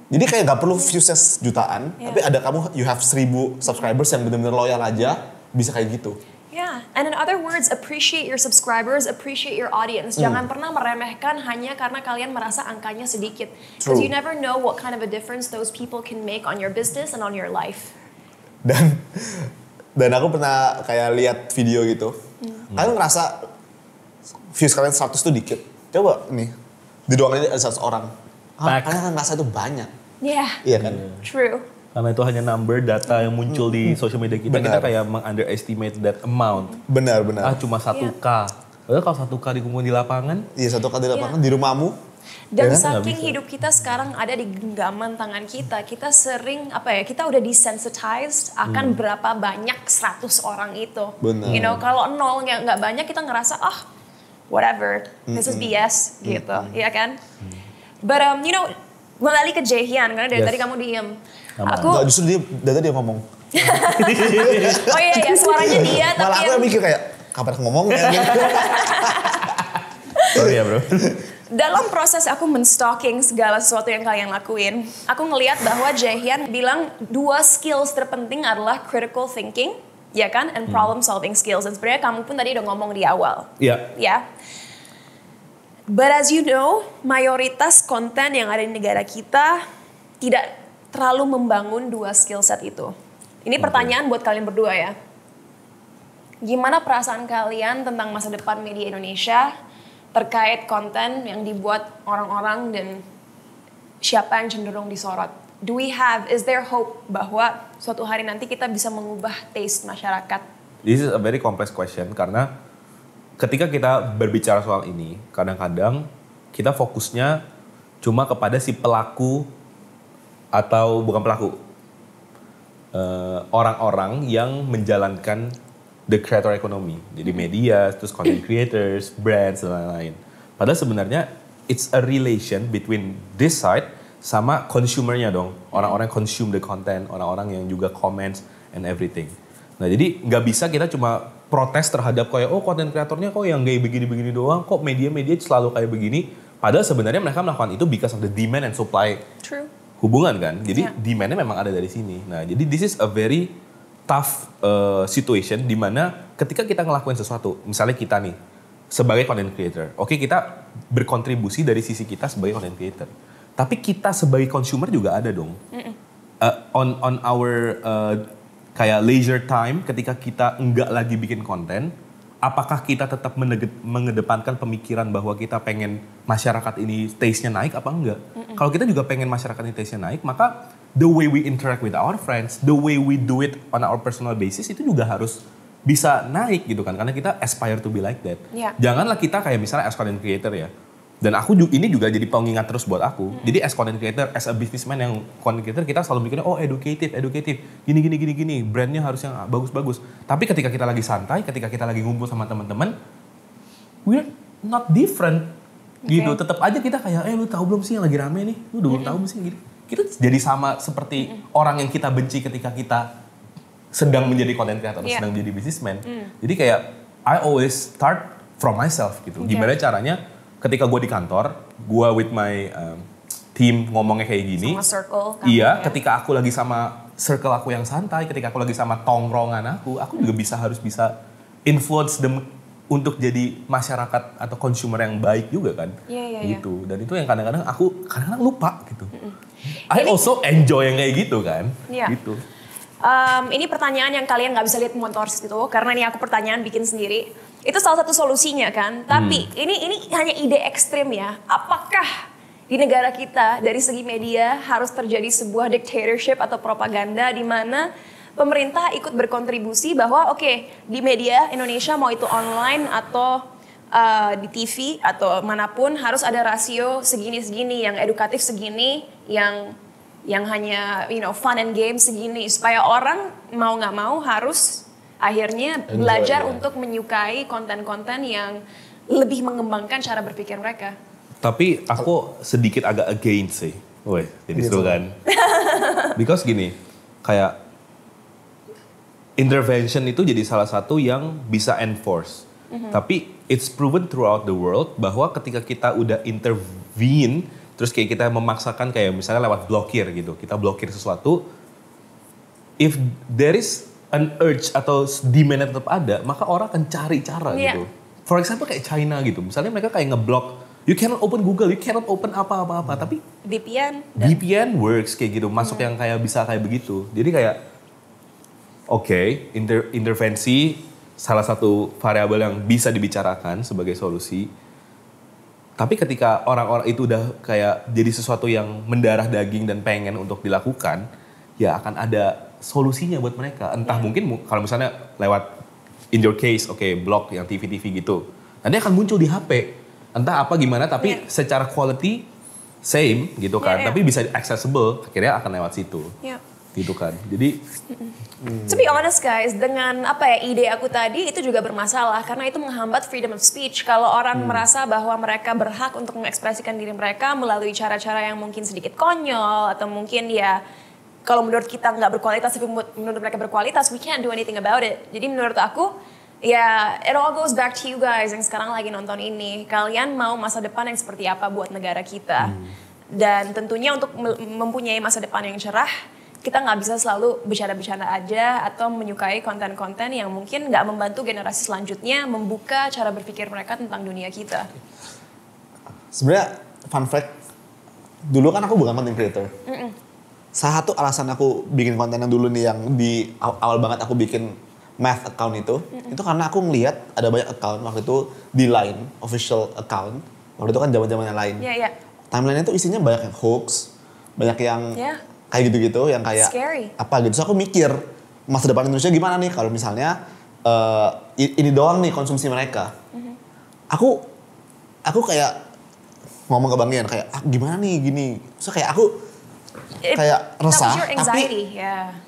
Speaker 1: Jadi kayak gak perlu viewsnya jutaan, tapi ada kamu, you have 1.000 subscribers yang benar-benar loyal aja, bisa kayak gitu.
Speaker 3: Yeah, and in other words, appreciate your subscribers, appreciate your audience. Jangan pernah meremehkan hanya karena kalian merasa angkanya sedikit. Because you never know what kind of a difference those people can make on your business and on your life.
Speaker 1: Dan aku pernah kayak lihat video gitu. Kalian ngerasa views kalian 100 tuh dikit. Coba nih, di ruangan ini ada 100 orang. Kalian akan ngerasa itu banyak.
Speaker 3: Yeah,
Speaker 1: Iya kan?
Speaker 3: true.
Speaker 2: Karena itu hanya number, data yang muncul di social media kita, kita kayak meng-underestimate that amount.
Speaker 1: Benar.
Speaker 2: Cuma 1K. Padahal kalau 1K dikumpulin di lapangan.
Speaker 1: Iya, 1K di lapangan, di rumahmu.
Speaker 3: Dan
Speaker 1: ya kan?
Speaker 3: saking hidup kita sekarang ada di genggaman tangan kita sering kita udah desensitized akan berapa banyak 100 orang itu.
Speaker 1: Benar.
Speaker 3: You know, kalau 0 nggak banyak kita ngerasa whatever, this is BS gitu, iya kan? But you know, kembali ke Jaehyun karena dari tadi kamu diem.
Speaker 1: Nggak, justru dia ngomong.
Speaker 3: Oh iya, suaranya dia tapi
Speaker 1: Malah aku yang mikir kayak, kapan aku ngomongnya?
Speaker 2: Sorry ya bro.
Speaker 3: Dalam proses aku men-stalking segala sesuatu yang kalian lakuin, aku ngelihat bahwa Jaehyun bilang 2 skills terpenting adalah critical thinking, ya kan, and problem solving skills. Dan sebenarnya kamu pun tadi udah ngomong di awal.
Speaker 2: Iya.
Speaker 3: Ya. But as you know, mayoritas konten yang ada di negara kita tidak terlalu membangun 2 skill set itu. Ini pertanyaan buat kalian berdua ya. Gimana perasaan kalian tentang masa depan media Indonesia terkait konten yang dibuat orang-orang dan siapa yang cenderung disorot? Is there hope bahwa suatu hari nanti kita bisa mengubah taste masyarakat?
Speaker 2: This is a very complex question karena ketika kita berbicara soal ini, kadang-kadang kita fokusnya cuma kepada si pelaku atau bukan pelaku, orang-orang yang menjalankan the creator economy, jadi media, terus content creators, brands dan lain-lain. Padahal sebenarnya it's a relation between this side sama consumernya dong, orang-orang consume the content, orang-orang yang juga comments and everything. Nah jadi nggak bisa kita cuma protes terhadap kayak konten kreatornya kok yang kayak begini-begini doang, kok media-media selalu kayak begini. Padahal sebenarnya mereka melakukan itu because of the demand and supply.
Speaker 3: True.
Speaker 2: Hubungan kan, jadi demandnya memang ada dari sini. Nah jadi this is a very tough situation di mana ketika kita ngelakuin sesuatu, misalnya kita nih sebagai content creator, oke kita berkontribusi dari sisi kita sebagai content creator, tapi kita sebagai consumer juga ada dong. On our kayak leisure time, ketika kita enggak lagi bikin konten, apakah kita tetap mengedepankan pemikiran bahwa kita pengen masyarakat ini taste-nya naik apa enggak? Kalau kita juga pengen masyarakat ini taste-nya naik, maka the way we interact with our friends, the way we do it on our personal basis itu juga harus bisa naik gitu kan. Karena kita aspire to be like that.
Speaker 3: Yeah.
Speaker 2: Janganlah kita kayak misalnya as content creator ya. Dan aku ini juga jadi pengingat terus buat aku. Jadi as content creator, as a businessman yang content creator, kita selalu mikirnya educative. Gini. Brandnya harus yang bagus-bagus. Tapi ketika kita lagi santai, ketika kita lagi ngumpul sama teman-teman, we're not different. Gitu. Tetap aja kita kayak, lu tahu belum sih yang lagi rame nih? Lu udah belum tahu sih gitu. kita jadi sama seperti orang yang kita benci ketika kita sedang menjadi content creator atau sedang menjadi businessman. Jadi kayak I always start from myself gitu. Gimana caranya ketika gue di kantor, gue with my team ngomongnya kayak gini.
Speaker 3: Sama circle.
Speaker 2: Iya, ketika aku lagi sama circle aku yang santai, ketika aku lagi sama tongkrongan aku juga harus bisa influence them untuk jadi masyarakat atau consumer yang baik juga kan. Gitu. Dan itu yang kadang-kadang aku lupa gitu. I also enjoy yang kayak gitu kan. Gitu.
Speaker 3: Ini pertanyaan yang kalian nggak bisa lihat monitors itu, karena ini aku pertanyaan bikin sendiri. Itu salah satu solusinya kan. Tapi ini hanya ide ekstrim ya. Apakah di negara kita dari segi media harus terjadi sebuah dictatorship atau propaganda di mana pemerintah ikut berkontribusi bahwa di media Indonesia mau itu online atau di TV atau manapun harus ada rasio segini-segini, yang edukatif segini, yang hanya fun and game segini, supaya orang mau nggak mau harus akhirnya belajar untuk menyukai konten-konten yang lebih mengembangkan cara berpikir mereka.
Speaker 2: Tapi aku sedikit agak against sih. Woi, jadi seru kan. Because gini, kayak intervention itu jadi salah satu yang bisa enforce. Tapi it's proven throughout the world bahwa ketika kita udah intervene, terus kayak kita memaksakan kayak misalnya lewat blokir gitu. Kita blokir sesuatu, if there is an urge atau demand tetap ada, maka orang akan cari cara gitu. For example kayak China gitu. Misalnya mereka kayak ngeblok, you cannot open Google, you cannot open apa-apa. Tapi VPN works kayak gitu, masuk yang kayak bisa kayak begitu. Jadi kayak, intervensi salah satu variabel yang bisa dibicarakan sebagai solusi. Tapi ketika orang-orang itu udah kayak jadi sesuatu yang mendarah daging dan pengen untuk dilakukan, ya akan ada solusinya buat mereka. Entah mungkin kalau misalnya lewat, in your case, blog yang TV-TV gitu. Nanti akan muncul di HP. Entah apa gimana, tapi secara quality same gitu kan, tapi bisa accessible, akhirnya akan lewat situ, gitu kan. Jadi,
Speaker 3: to be honest guys, dengan ide aku tadi itu juga bermasalah karena itu menghambat freedom of speech. Kalau orang merasa bahwa mereka berhak untuk mengekspresikan diri mereka melalui cara-cara yang mungkin sedikit konyol atau mungkin kalau menurut kita nggak berkualitas, tapi menurut mereka berkualitas, we can't do anything about it. Jadi menurut aku, it all goes back to you guys yang sekarang lagi nonton ini. Kalian mau masa depan yang seperti apa buat negara kita? Dan tentunya untuk mempunyai masa depan yang cerah, kita nggak bisa selalu bercanda-bercanda aja atau menyukai konten-konten yang mungkin nggak membantu generasi selanjutnya membuka cara berpikir mereka tentang dunia kita.
Speaker 1: Sebenarnya fun fact, dulu kan aku bukan content creator. Salah satu alasan aku bikin konten yang dulu nih, yang di awal banget aku bikin math account itu karena aku ngelihat ada banyak account waktu itu di Line, official account. Waktu itu kan zaman-zamannya Line. Timeline itu isinya banyak yang hoax, banyak yang kayak gitu-gitu, yang kayak
Speaker 3: scary.
Speaker 1: Apa gitu. So aku mikir masa depan Indonesia gimana nih kalau misalnya ini doang nih konsumsi mereka. Aku kayak ngomong ke Bang Ian kayak gimana nih gini. So kayak aku kayak resah, tapi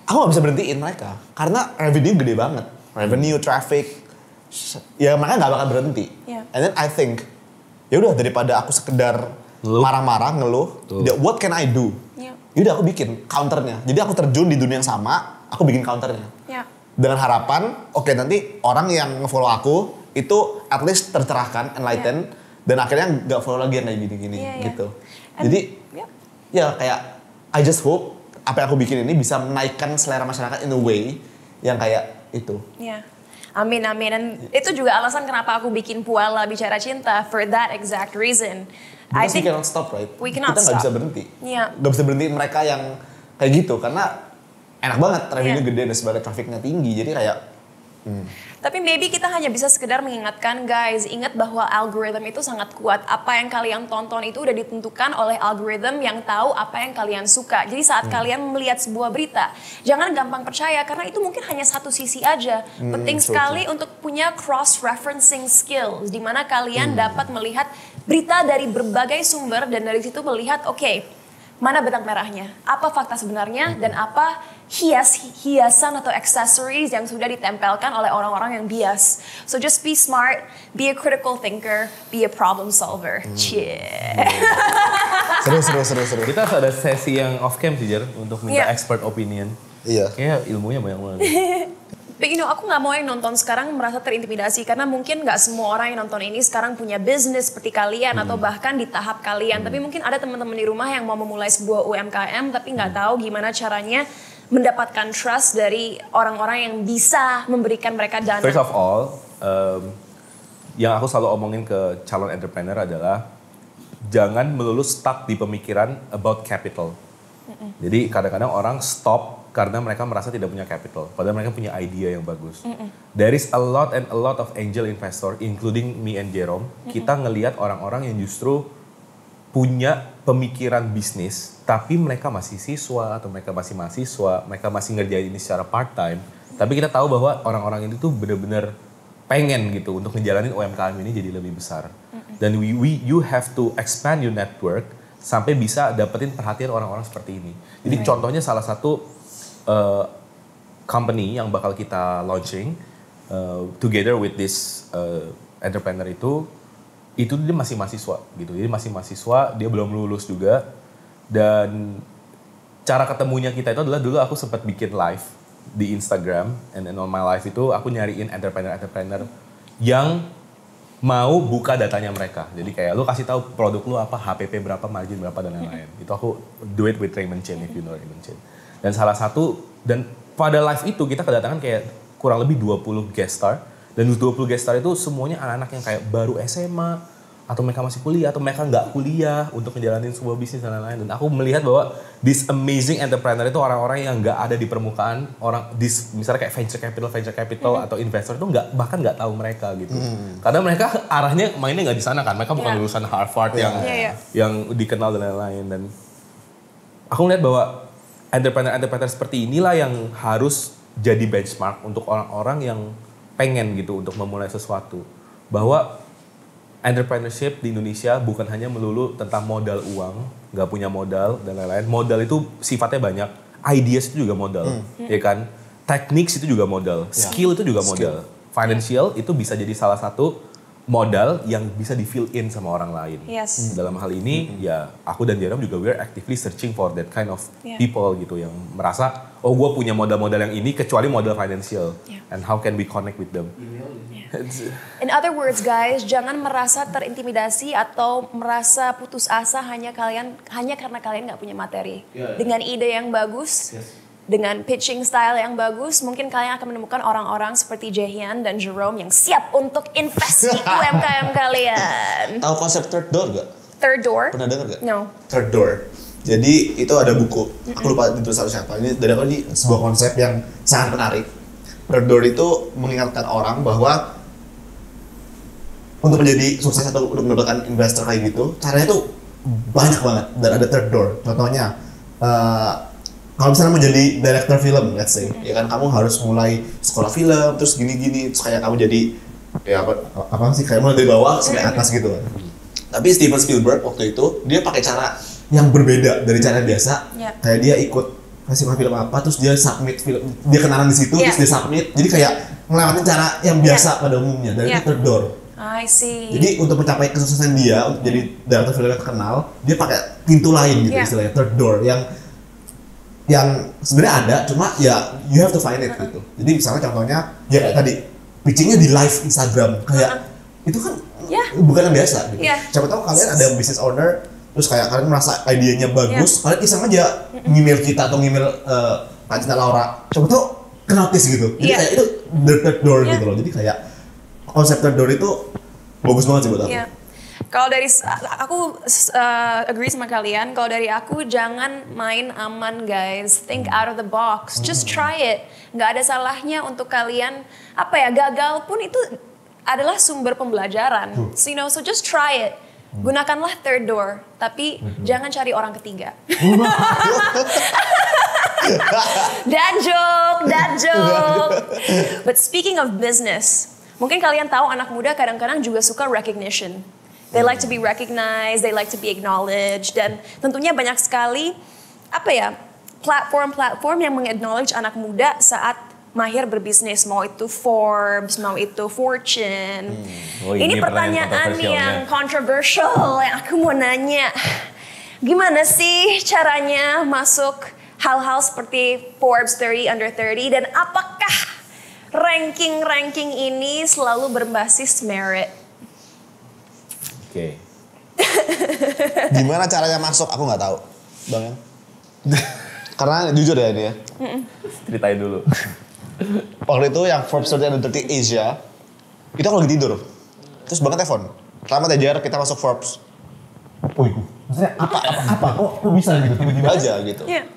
Speaker 1: aku gak bisa berhentiin mereka karena revenue gede banget, revenue, traffic, ya mereka gak bakal berhenti. And then I think, ya udah daripada aku sekedar marah-marah, ngeluh, what can I do? Yaudah aku bikin counternya, jadi aku terjun di dunia yang sama, aku bikin counternya. Dengan harapan, nanti orang yang nge-follow aku itu at least tercerahkan, enlightened, dan akhirnya gak follow lagi yang kayak gini-gini gitu. Jadi ya kayak I just hope apa yang aku bikin ini bisa menaikkan selera masyarakat in a way yang kayak itu.
Speaker 3: Amin. Dan itu juga alasan kenapa aku bikin Puala Bicara Cinta, for that exact reason.
Speaker 1: I think we cannot stop, right?
Speaker 3: Kita
Speaker 1: nggak bisa berhenti. Nggak bisa berhenti mereka yang kayak gitu karena enak banget, revenue gede dan sebagai trafficnya tinggi. Jadi kayak
Speaker 3: Tapi maybe kita hanya bisa sekedar mengingatkan guys, ingat bahwa algoritma itu sangat kuat. Apa yang kalian tonton itu udah ditentukan oleh algoritma yang tahu apa yang kalian suka. Jadi saat kalian melihat sebuah berita, jangan gampang percaya karena itu mungkin hanya satu sisi aja. Penting sekali untuk punya cross-referencing skills, di mana kalian dapat melihat berita dari berbagai sumber dan dari situ melihat, mana benang merahnya, apa fakta sebenarnya, dan apa hiasan atau accessories yang sudah ditempelkan oleh orang-orang yang bias. So just be smart, be a critical thinker, be a problem solver.
Speaker 1: Seru.
Speaker 2: Kita harus ada sesi yang off cam sih Jer untuk minta
Speaker 3: Iya.
Speaker 2: expert opinion.
Speaker 1: Iya.
Speaker 2: Kayak ilmunya banyak banget.
Speaker 3: But aku nggak mau yang nonton sekarang merasa terintimidasi karena mungkin nggak semua orang yang nonton ini sekarang punya bisnis seperti kalian atau bahkan di tahap kalian. Tapi mungkin ada teman-teman di rumah yang mau memulai sebuah UMKM tapi nggak tahu gimana caranya mendapatkan trust dari orang-orang yang bisa memberikan mereka dana.
Speaker 2: First of all, yang aku selalu omongin ke calon entrepreneur adalah jangan melulu stuck di pemikiran about capital. Jadi kadang-kadang orang stop karena mereka merasa tidak punya capital, padahal mereka punya idea yang bagus. There is a lot of angel investor, including me and Jerome. Kita ngelihat orang-orang yang justru punya pemikiran bisnis, tapi mereka masih siswa atau mereka masih mahasiswa, mereka masih ngerjain ini secara part time. Tapi kita tahu bahwa orang-orang ini tuh benar-benar pengen gitu untuk ngejalanin UMKM ini jadi lebih besar. Dan you have to expand your network sampai bisa dapetin perhatian orang-orang seperti ini. Jadi contohnya salah satu company yang bakal kita launching together with this entrepreneur itu dia masih mahasiswa gitu. Jadi masih mahasiswa, dia belum lulus juga. Dan cara ketemunya kita itu adalah dulu aku sempat bikin live di Instagram, and on my live itu aku nyariin entrepreneur yang mau buka datanya mereka. Jadi kayak lu kasih tahu produk lu apa, HPP berapa, margin berapa dan lain-lain. Itu aku do it with Raymond Chen, if you know Raymond Chen. Dan salah satu, dan pada live itu kita kedatangan kayak kurang lebih 20 guest star. Dan 20 guest star itu semuanya anak-anak yang kayak baru SMA, atau mereka masih kuliah, atau mereka nggak kuliah untuk ngejalanin sebuah bisnis dan lain-lain. Dan aku melihat bahwa this amazing entrepreneur itu orang-orang yang nggak ada di permukaan, misalnya kayak venture capital atau investor itu bahkan nggak tahu mereka gitu. Karena mereka arahnya mainnya nggak di sana kan, mereka bukan lulusan Harvard yang dikenal dan lain-lain. Dan aku melihat bahwa entrepreneur seperti inilah yang harus jadi benchmark untuk orang-orang yang pengen gitu untuk memulai sesuatu. Bahwa entrepreneurship di Indonesia bukan hanya melulu tentang modal uang, nggak punya modal dan lain-lain. Modal itu sifatnya banyak, ideas itu juga modal, ya kan? Teknik itu juga modal, skill itu juga modal. Financial itu bisa jadi salah satu modal yang bisa di fill in sama orang lain.
Speaker 3: Yes.
Speaker 2: Dalam hal ini ya aku dan Jerome juga we're actively searching for that kind of people gitu yang merasa oh gue punya modal-modal yang ini kecuali modal financial and how can we connect with them.
Speaker 3: In other words guys, jangan merasa terintimidasi atau merasa putus asa hanya karena kalian nggak punya materi. Dengan ide yang bagus, dengan pitching style yang bagus, mungkin kalian akan menemukan orang-orang seperti Jaehyun dan Jerome yang siap untuk invest di UMKM kalian.
Speaker 1: Tahu konsep third door gak?
Speaker 3: Third door?
Speaker 1: Pernah dengar gak?
Speaker 3: No.
Speaker 1: Third door. Jadi itu ada buku, aku lupa ditulis oleh siapa. Ini dari aku ini sebuah konsep yang sangat menarik. Third door itu mengingatkan orang bahwa untuk menjadi sukses atau untuk mendapatkan investor kayak gitu, caranya tuh banyak banget dan ada third door. Contohnya, kalau misalnya mau jadi director film, let's say, ya kan kamu harus mulai sekolah film, terus gini-gini, terus kayak kamu jadi ya apa sih kayak mulai dari bawah sampai atas gitu kan. Tapi Steven Spielberg waktu itu dia pakai cara yang berbeda dari cara biasa. Kayak dia ikut festival film apa, terus dia submit film, dia kenalan di situ, terus dia submit. Jadi kayak ngelewatin cara yang biasa pada umumnya, dari itu third door.
Speaker 3: I see.
Speaker 1: Jadi untuk mencapai kesuksesan dia, untuk jadi director film yang terkenal, dia pakai pintu lain gitu istilahnya, third door yang sebenarnya ada, cuma ya you have to find it gitu. Jadi misalnya contohnya ya kayak tadi pitchingnya di live Instagram kayak itu kan bukan yang biasa gitu. Siapa tahu kalian ada business owner terus kayak kalian merasa idenya bagus, kalian iseng aja ngemail kita atau ngemail Pak Cinta Laura, coba tahu kenotis gitu. Jadi kayak itu the third door gitu loh. Jadi kayak konsep third door itu bagus banget sih buat aku.
Speaker 3: Kalau dari aku agree sama kalian. Kalau dari aku jangan main aman guys. Think out of the box. Just try it. Nggak ada salahnya untuk kalian gagal pun itu adalah sumber pembelajaran. So just try it. Gunakanlah third door, tapi jangan cari orang ketiga. Dad joke. But speaking of business, mungkin kalian tahu anak muda kadang-kadang juga suka recognition. They like to be recognized, they like to be acknowledged, dan tentunya banyak sekali platform-platform yang meng-acknowledge anak muda saat mahir berbisnis, mau itu Forbes, mau itu Fortune. Ini pertanyaan yang controversial yang aku mau nanya. Gimana sih caranya masuk hal-hal seperti Forbes 30 Under 30 dan apakah ranking-ranking ini selalu berbasis merit?
Speaker 2: Oke.
Speaker 1: Gimana caranya masuk? Aku nggak tahu, Bang Yan. Karena jujur ya ini ya.
Speaker 2: Ceritain dulu.
Speaker 1: Waktu itu yang Forbes 30 Under 30 Asia, itu aku lagi tidur. Terus banget telepon. Selamat ya Jar, kita masuk Forbes.
Speaker 5: Oh itu, maksudnya apa? Kok bisa gitu tiba-tiba
Speaker 1: Aja gitu.
Speaker 3: Iya.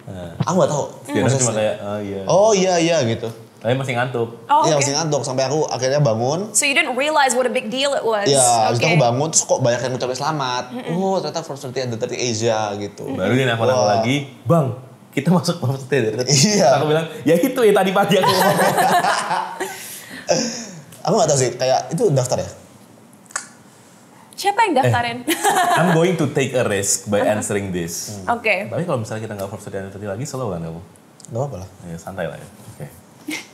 Speaker 1: Aku nggak tahu.
Speaker 2: Dia
Speaker 1: prosesnya.
Speaker 2: cuma kayak, iya.
Speaker 1: Oh iya gitu.
Speaker 2: Tapi masih ngantuk.
Speaker 3: Oh,
Speaker 1: Iya
Speaker 3: oke.
Speaker 1: masih ngantuk sampai aku akhirnya bangun.
Speaker 3: So you didn't realize what a big deal it was.
Speaker 1: Iya, habis itu
Speaker 3: Oke.
Speaker 1: aku bangun terus kok banyak yang ngucapin selamat. Oh ternyata Forbes 30 Under 30 Asia gitu.
Speaker 2: Baru dia nelfon aku
Speaker 1: Wah.
Speaker 2: lagi, Bang, kita masuk Forbes 30.
Speaker 1: Iya.
Speaker 2: Aku bilang, ya itu ya tadi pagi aku ngomong.
Speaker 1: Aku nggak tahu sih, kayak itu daftar ya?
Speaker 3: Siapa yang daftarin?
Speaker 2: I'm going to take a risk by answering this.
Speaker 3: Oke.
Speaker 2: Tapi kalau misalnya kita nggak Forbes 30 lagi, slow kan kamu?
Speaker 1: Gak apa-apa lah.
Speaker 2: Ya santai lah ya. Oke.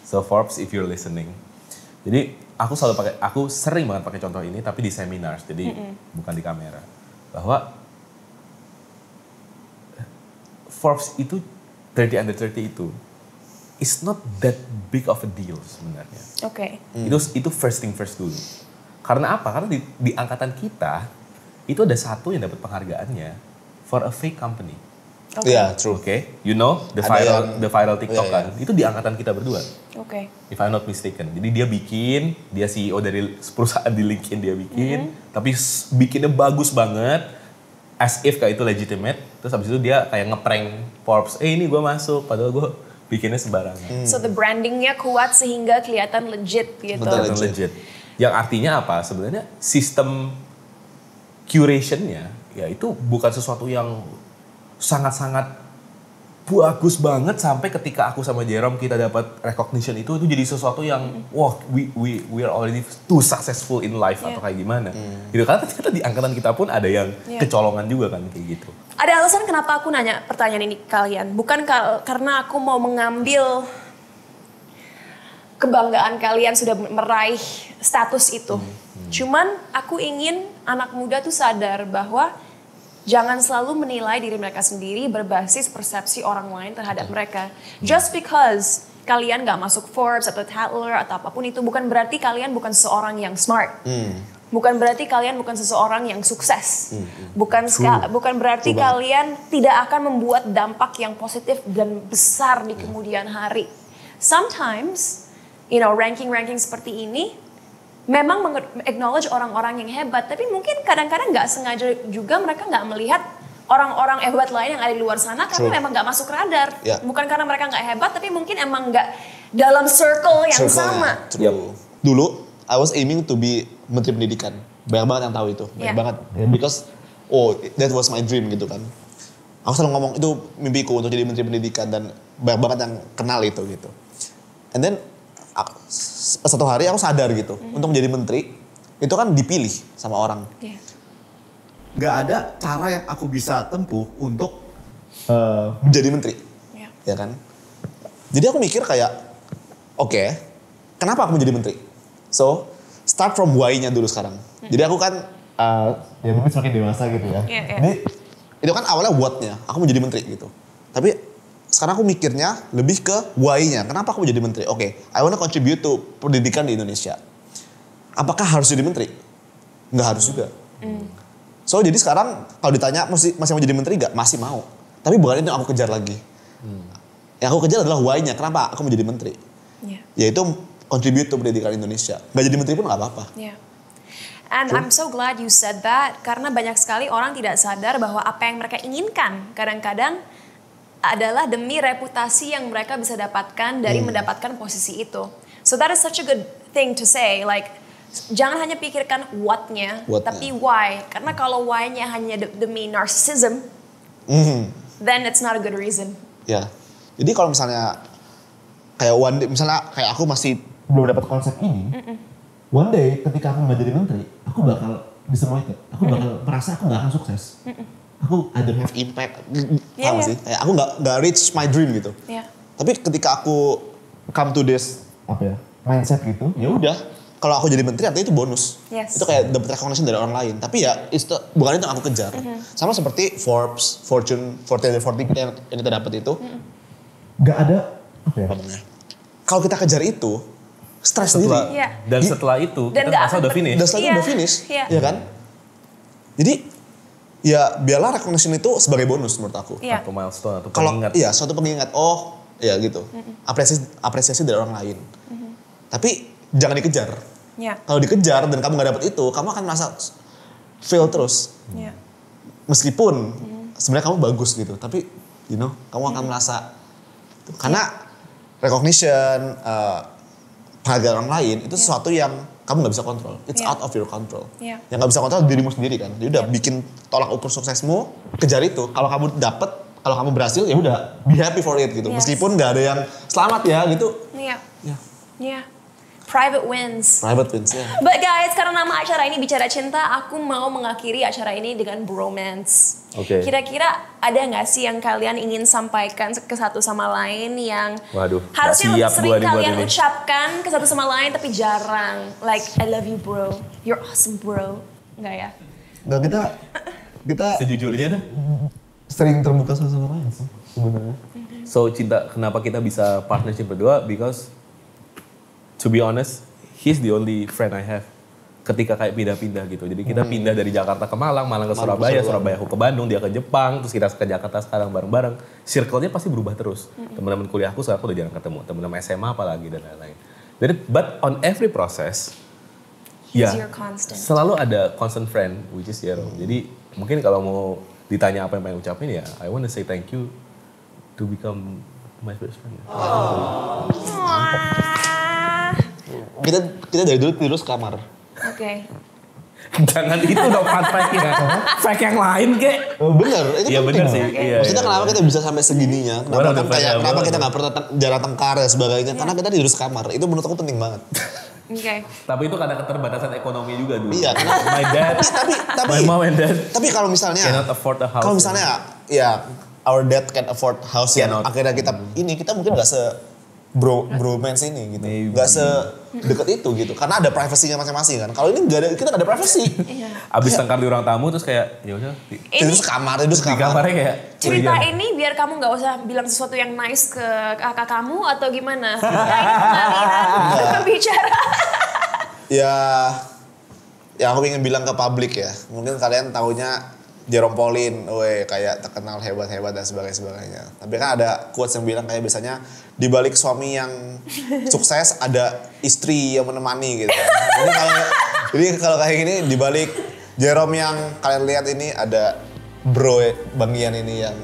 Speaker 2: So Forbes, if you're listening. Jadi aku sering banget pakai contoh ini, tapi di seminars, jadi bukan di kamera. Bahwa Forbes itu 30 Under 30 itu is not that big of a deal sebenarnya.
Speaker 3: Oke.
Speaker 2: Itu first thing first dulu. Karena apa? Karena di angkatan kita itu ada satu yang dapat penghargaannya for a fake company.
Speaker 3: Oke.
Speaker 1: Iya, true.
Speaker 2: Oke, you know the
Speaker 1: Ada
Speaker 2: viral TikTok
Speaker 1: Iya,
Speaker 2: kan? Itu di angkatan kita berdua.
Speaker 3: Oke.
Speaker 2: If I'm not mistaken. Jadi dia CEO dari perusahaan di LinkedIn dia bikin, tapi bikinnya bagus banget, as if kayak itu legitimate. Terus habis itu dia kayak ngeprank Forbes, ini gue masuk, padahal gue bikinnya sembarangan.
Speaker 3: So the brandingnya kuat sehingga kelihatan legit gitu.
Speaker 1: Betul.
Speaker 2: Kelihatan legit. Yang artinya apa? Sebenarnya sistem curationnya ya itu bukan sesuatu yang sangat-sangat bagus banget sampai ketika aku sama Jerome kita dapat recognition itu jadi sesuatu yang wah we are already too successful in life atau kayak gimana. Gitu kan ternyata di angkatan kita pun ada yang kecolongan juga kan kayak gitu.
Speaker 3: Ada alasan kenapa aku nanya pertanyaan ini ke kalian. Bukan karena aku mau mengambil kebanggaan kalian sudah meraih status itu. Cuman aku ingin anak muda tuh sadar bahwa jangan selalu menilai diri mereka sendiri berbasis persepsi orang lain terhadap mereka. Just because kalian gak masuk Forbes atau Tatler atau apapun itu bukan berarti kalian bukan seseorang yang smart. Bukan berarti kalian bukan seseorang yang sukses. Bukan berarti kalian tidak akan membuat dampak yang positif dan besar di kemudian hari. Sometimes, ranking-ranking seperti ini memang acknowledge orang-orang yang hebat, tapi mungkin kadang-kadang nggak sengaja juga mereka nggak melihat orang-orang hebat lain yang ada di luar sana karena memang nggak masuk radar.
Speaker 1: Yeah.
Speaker 3: Bukan karena mereka nggak hebat, tapi mungkin emang nggak dalam circle yang sama.
Speaker 1: True. Dulu, I was aiming to be Menteri Pendidikan. Banyak banget yang tahu itu. Banyak banget. Because, that was my dream gitu kan. Aku selalu ngomong itu mimpiku untuk jadi Menteri Pendidikan dan banyak banget yang kenal itu gitu. And then, satu hari aku sadar gitu, untuk menjadi menteri, itu kan dipilih sama orang.
Speaker 3: Yeah.
Speaker 5: Gak ada cara yang aku bisa tempuh untuk
Speaker 1: Menjadi menteri.
Speaker 3: Yeah.
Speaker 1: Ya kan? Jadi aku mikir kayak, oke, kenapa aku menjadi menteri? So, start from why-nya dulu sekarang. Jadi aku kan,
Speaker 5: ya mungkin semakin dewasa gitu ya.
Speaker 3: Yeah, yeah.
Speaker 5: Ini
Speaker 1: itu kan awalnya what-nya, aku menjadi menteri gitu. Tapi sekarang aku mikirnya lebih ke why-nya. Kenapa aku menjadi menteri? Oke, I wanna contribute to pendidikan di Indonesia. Apakah harus jadi menteri? Nggak harus juga. So jadi sekarang kalau ditanya masih mau jadi menteri nggak? Masih mau. Tapi bukan itu yang aku kejar lagi. Yang aku kejar adalah why-nya. Kenapa aku menjadi menteri?
Speaker 3: Yeah.
Speaker 1: Yaitu contribute to pendidikan Indonesia. Nggak jadi menteri pun nggak apa-apa.
Speaker 3: Yeah. And I'm so glad you said that karena banyak sekali orang tidak sadar bahwa apa yang mereka inginkan kadang-kadang adalah demi reputasi yang mereka bisa dapatkan dari mendapatkan posisi itu. So that is such a good thing to say. Like, jangan hanya pikirkan what-nya, tapi why. Karena kalau why-nya hanya demi narcissism, then it's not a good reason.
Speaker 1: Ya. Jadi kalau misalnya kayak one day, misalnya kayak aku masih belum dapat konsep ini,
Speaker 5: one day ketika aku nggak jadi menteri, aku bakal disappointed. Aku bakal merasa aku nggak akan sukses. Aku I don't have
Speaker 1: impact,
Speaker 3: Yeah,
Speaker 1: paham
Speaker 3: yeah.
Speaker 1: sih? Kayak aku nggak reach my dream gitu.
Speaker 3: Yeah.
Speaker 1: Tapi ketika aku come to this
Speaker 5: apa ya mindset gitu.
Speaker 1: ya udah kalau aku jadi menteri artinya itu bonus.
Speaker 3: Yes.
Speaker 1: Itu kayak dapat recognition dari orang lain. Tapi ya bukan itu yang aku kejar. Sama seperti Forbes, Fortune 40 yang kita dapat itu.
Speaker 5: Gak ada apa ya
Speaker 1: Ngomongnya. Kalau kita kejar itu, stres sendiri.
Speaker 3: Iya.
Speaker 2: Dan setelah itu
Speaker 3: Dan
Speaker 2: kita
Speaker 3: nggak
Speaker 2: merasa
Speaker 3: akan
Speaker 2: udah finish.
Speaker 1: Dan setelah itu
Speaker 3: Iya.
Speaker 1: udah finish,
Speaker 3: Iya.
Speaker 1: ya kan? Jadi ya biarlah recognition itu sebagai bonus menurut aku.
Speaker 3: Iya.
Speaker 2: Atau milestone atau
Speaker 1: Kalau
Speaker 2: pengingat.
Speaker 1: iya suatu pengingat, oh ya gitu, apresiasi dari orang lain. Tapi jangan dikejar.
Speaker 3: Iya.
Speaker 1: Kalau dikejar dan kamu nggak dapet itu, kamu akan merasa fail terus.
Speaker 3: Iya.
Speaker 1: Meskipun sebenarnya kamu bagus gitu, tapi kamu akan merasa karena recognition, penghargaan orang lain itu sesuatu yang kamu nggak bisa kontrol. It's
Speaker 3: Iya.
Speaker 1: out of your control.
Speaker 3: Iya.
Speaker 1: Yang nggak bisa kontrol dirimu sendiri kan. Jadi udah bikin tolak ukur suksesmu, kejar itu. Kalau kamu dapet, kalau kamu berhasil ya udah be happy for it gitu.
Speaker 3: Yes.
Speaker 1: Meskipun nggak ada yang selamat ya gitu.
Speaker 3: Iya.
Speaker 1: Ya,
Speaker 3: Iya. Private wins.
Speaker 1: private wins ya.
Speaker 3: But guys, karena nama acara ini Bicara Cinta, aku mau mengakhiri acara ini dengan bromance.
Speaker 2: Oke.
Speaker 3: Kira-kira ada nggak sih yang kalian ingin sampaikan ke satu sama lain yang
Speaker 2: Waduh,
Speaker 3: harusnya
Speaker 2: nggak
Speaker 3: lebih
Speaker 2: siap
Speaker 3: sering
Speaker 2: gua nih buat
Speaker 3: kalian
Speaker 2: ini.
Speaker 3: ucapkan ke satu sama lain tapi jarang. Like, I love you bro, you're awesome bro. Enggak ya?
Speaker 5: Nggak, kita
Speaker 2: Sejujurnya dah.
Speaker 5: sering terbuka satu sama lain sih sebenarnya.
Speaker 2: So Cinta, kenapa kita bisa partnership berdua? Because to be honest, he's the only friend I have. Ketika kayak pindah-pindah gitu. Jadi kita pindah dari Jakarta ke Malang, Malang ke Surabaya, Surabaya aku ke Bandung, dia ke Jepang, terus kita ke Jakarta sekarang bareng-bareng. Circle-nya pasti berubah terus. Teman-teman kuliahku sekarang aku udah jarang ketemu, teman-teman SMA apalagi dan lain-lain. But on every process,
Speaker 3: He's
Speaker 2: ya
Speaker 3: your constant.
Speaker 2: selalu ada constant friend, which is Jerome. Jadi mungkin kalau mau ditanya apa yang pengen ucapin ya, I want to say thank you to become my best friend.
Speaker 3: Wah.
Speaker 1: Kita dari dulu tidur sekamar.
Speaker 3: Oke.
Speaker 2: Jangan itu dong fun fact-nya. Fact yang lain kek.
Speaker 1: Oh, bener, itu
Speaker 2: Iya
Speaker 1: penting.
Speaker 2: bener sih.
Speaker 3: Oke.
Speaker 2: Iya,
Speaker 1: Maksudnya
Speaker 2: iya.
Speaker 1: kenapa kita bisa sampai segininya?
Speaker 2: One of the
Speaker 1: Kenapa
Speaker 2: best,
Speaker 1: kita
Speaker 2: ya,
Speaker 1: nggak pernah jarang tengkar dan sebagainya? Karena kita tidur sekamar. Itu menurut aku penting banget.
Speaker 3: Oke.
Speaker 2: Tapi itu karena keterbatasan ekonomi juga dulu.
Speaker 1: Iya, karena-
Speaker 2: My dad,
Speaker 1: tapi
Speaker 2: my mom and dad
Speaker 1: Tapi kalau misalnya
Speaker 2: cannot afford a house.
Speaker 1: Kalau misalnya ya our dad can afford house yang
Speaker 2: Cannot.
Speaker 1: akhirnya kita mungkin nggak se bromance ini gitu.
Speaker 2: Maybe.
Speaker 1: Nggak sedekat itu gitu. Karena ada privasinya masing-masing kan. Kalau ini kita nggak ada privasi.
Speaker 3: Iya.
Speaker 2: Abis tengkar di ruang tamu terus kayak ya udah di
Speaker 1: Tidur sekamar.
Speaker 2: kamarnya kayak
Speaker 3: Cerita
Speaker 2: curiga.
Speaker 3: ini biar kamu nggak usah bilang sesuatu yang nice ke kakak kamu atau gimana? Nah, ini pengalihan bicara.
Speaker 1: Ya aku ingin bilang ke publik ya. Mungkin kalian taunya Jerome Pauline, kayak terkenal hebat-hebat dan sebagainya. Tapi kan ada quotes yang bilang kayak biasanya di balik suami yang sukses ada istri yang menemani gitu. Jadi kalau kayak gini di balik Jerome yang kalian lihat ini ada bro Bang Ian ini yang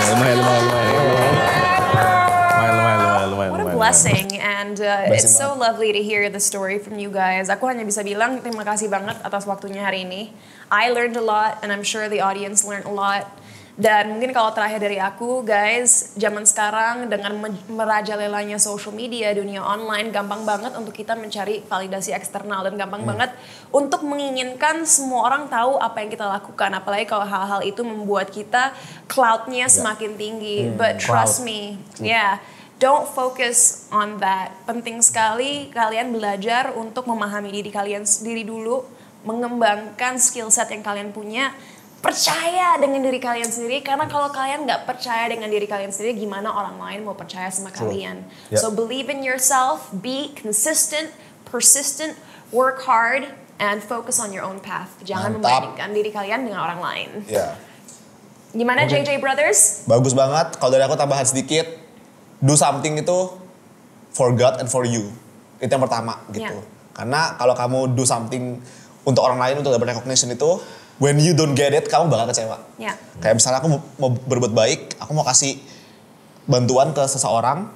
Speaker 2: Lumayan.
Speaker 3: What a blessing and it's so lovely to hear the story from you guys. Aku hanya bisa bilang terima kasih banget atas waktunya hari ini. I learned a lot and I'm sure the audience learned a lot. Dan mungkin kalau terakhir dari aku guys, zaman sekarang dengan merajalelanya social media, dunia online, gampang banget untuk kita mencari validasi eksternal dan gampang banget untuk menginginkan semua orang tahu apa yang kita lakukan. Apalagi kalau hal-hal itu membuat kita cloud-nya semakin tinggi. But trust me, don't focus on that. Penting sekali kalian belajar untuk memahami diri kalian sendiri dulu, mengembangkan skill set yang kalian punya. Percaya dengan diri kalian sendiri, karena kalau kalian nggak percaya dengan diri kalian sendiri, gimana orang lain mau percaya sama kalian?
Speaker 2: Yeah.
Speaker 3: So believe in yourself, be consistent, persistent, work hard, and focus on your own path. Jangan
Speaker 1: Mantap.
Speaker 3: membandingkan diri kalian dengan orang lain.
Speaker 1: ya
Speaker 3: Gimana JJ Brothers?
Speaker 1: bagus banget. Kalau dari aku tambahan sedikit, do something itu for God and for you. Itu yang pertama gitu.
Speaker 3: Ya.
Speaker 1: Karena kalau kamu do something untuk orang lain, untuk dapat recognition itu, when you don't get it, kamu bakal kecewa.
Speaker 3: Ya.
Speaker 1: Kayak misalnya aku mau berbuat baik, aku mau kasih bantuan ke seseorang,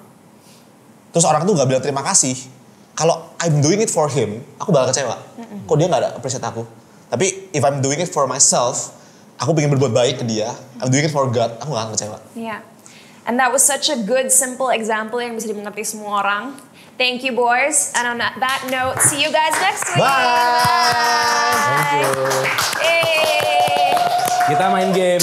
Speaker 1: terus orang tuh gak bilang terima kasih. Kalau I'm doing it for him, aku bakal kecewa. Kok dia gak ada appreciate aku. Tapi if I'm doing it for myself, aku pengen berbuat baik ke dia, I'm doing it for God, aku gak akan kecewa.
Speaker 3: Yeah. And that was such a good, simple example yang bisa dimengerti semua orang. Thank you, boys. And on that note, see you guys next week.
Speaker 1: Bye.
Speaker 3: Thank you. Hey.
Speaker 2: Kita main game.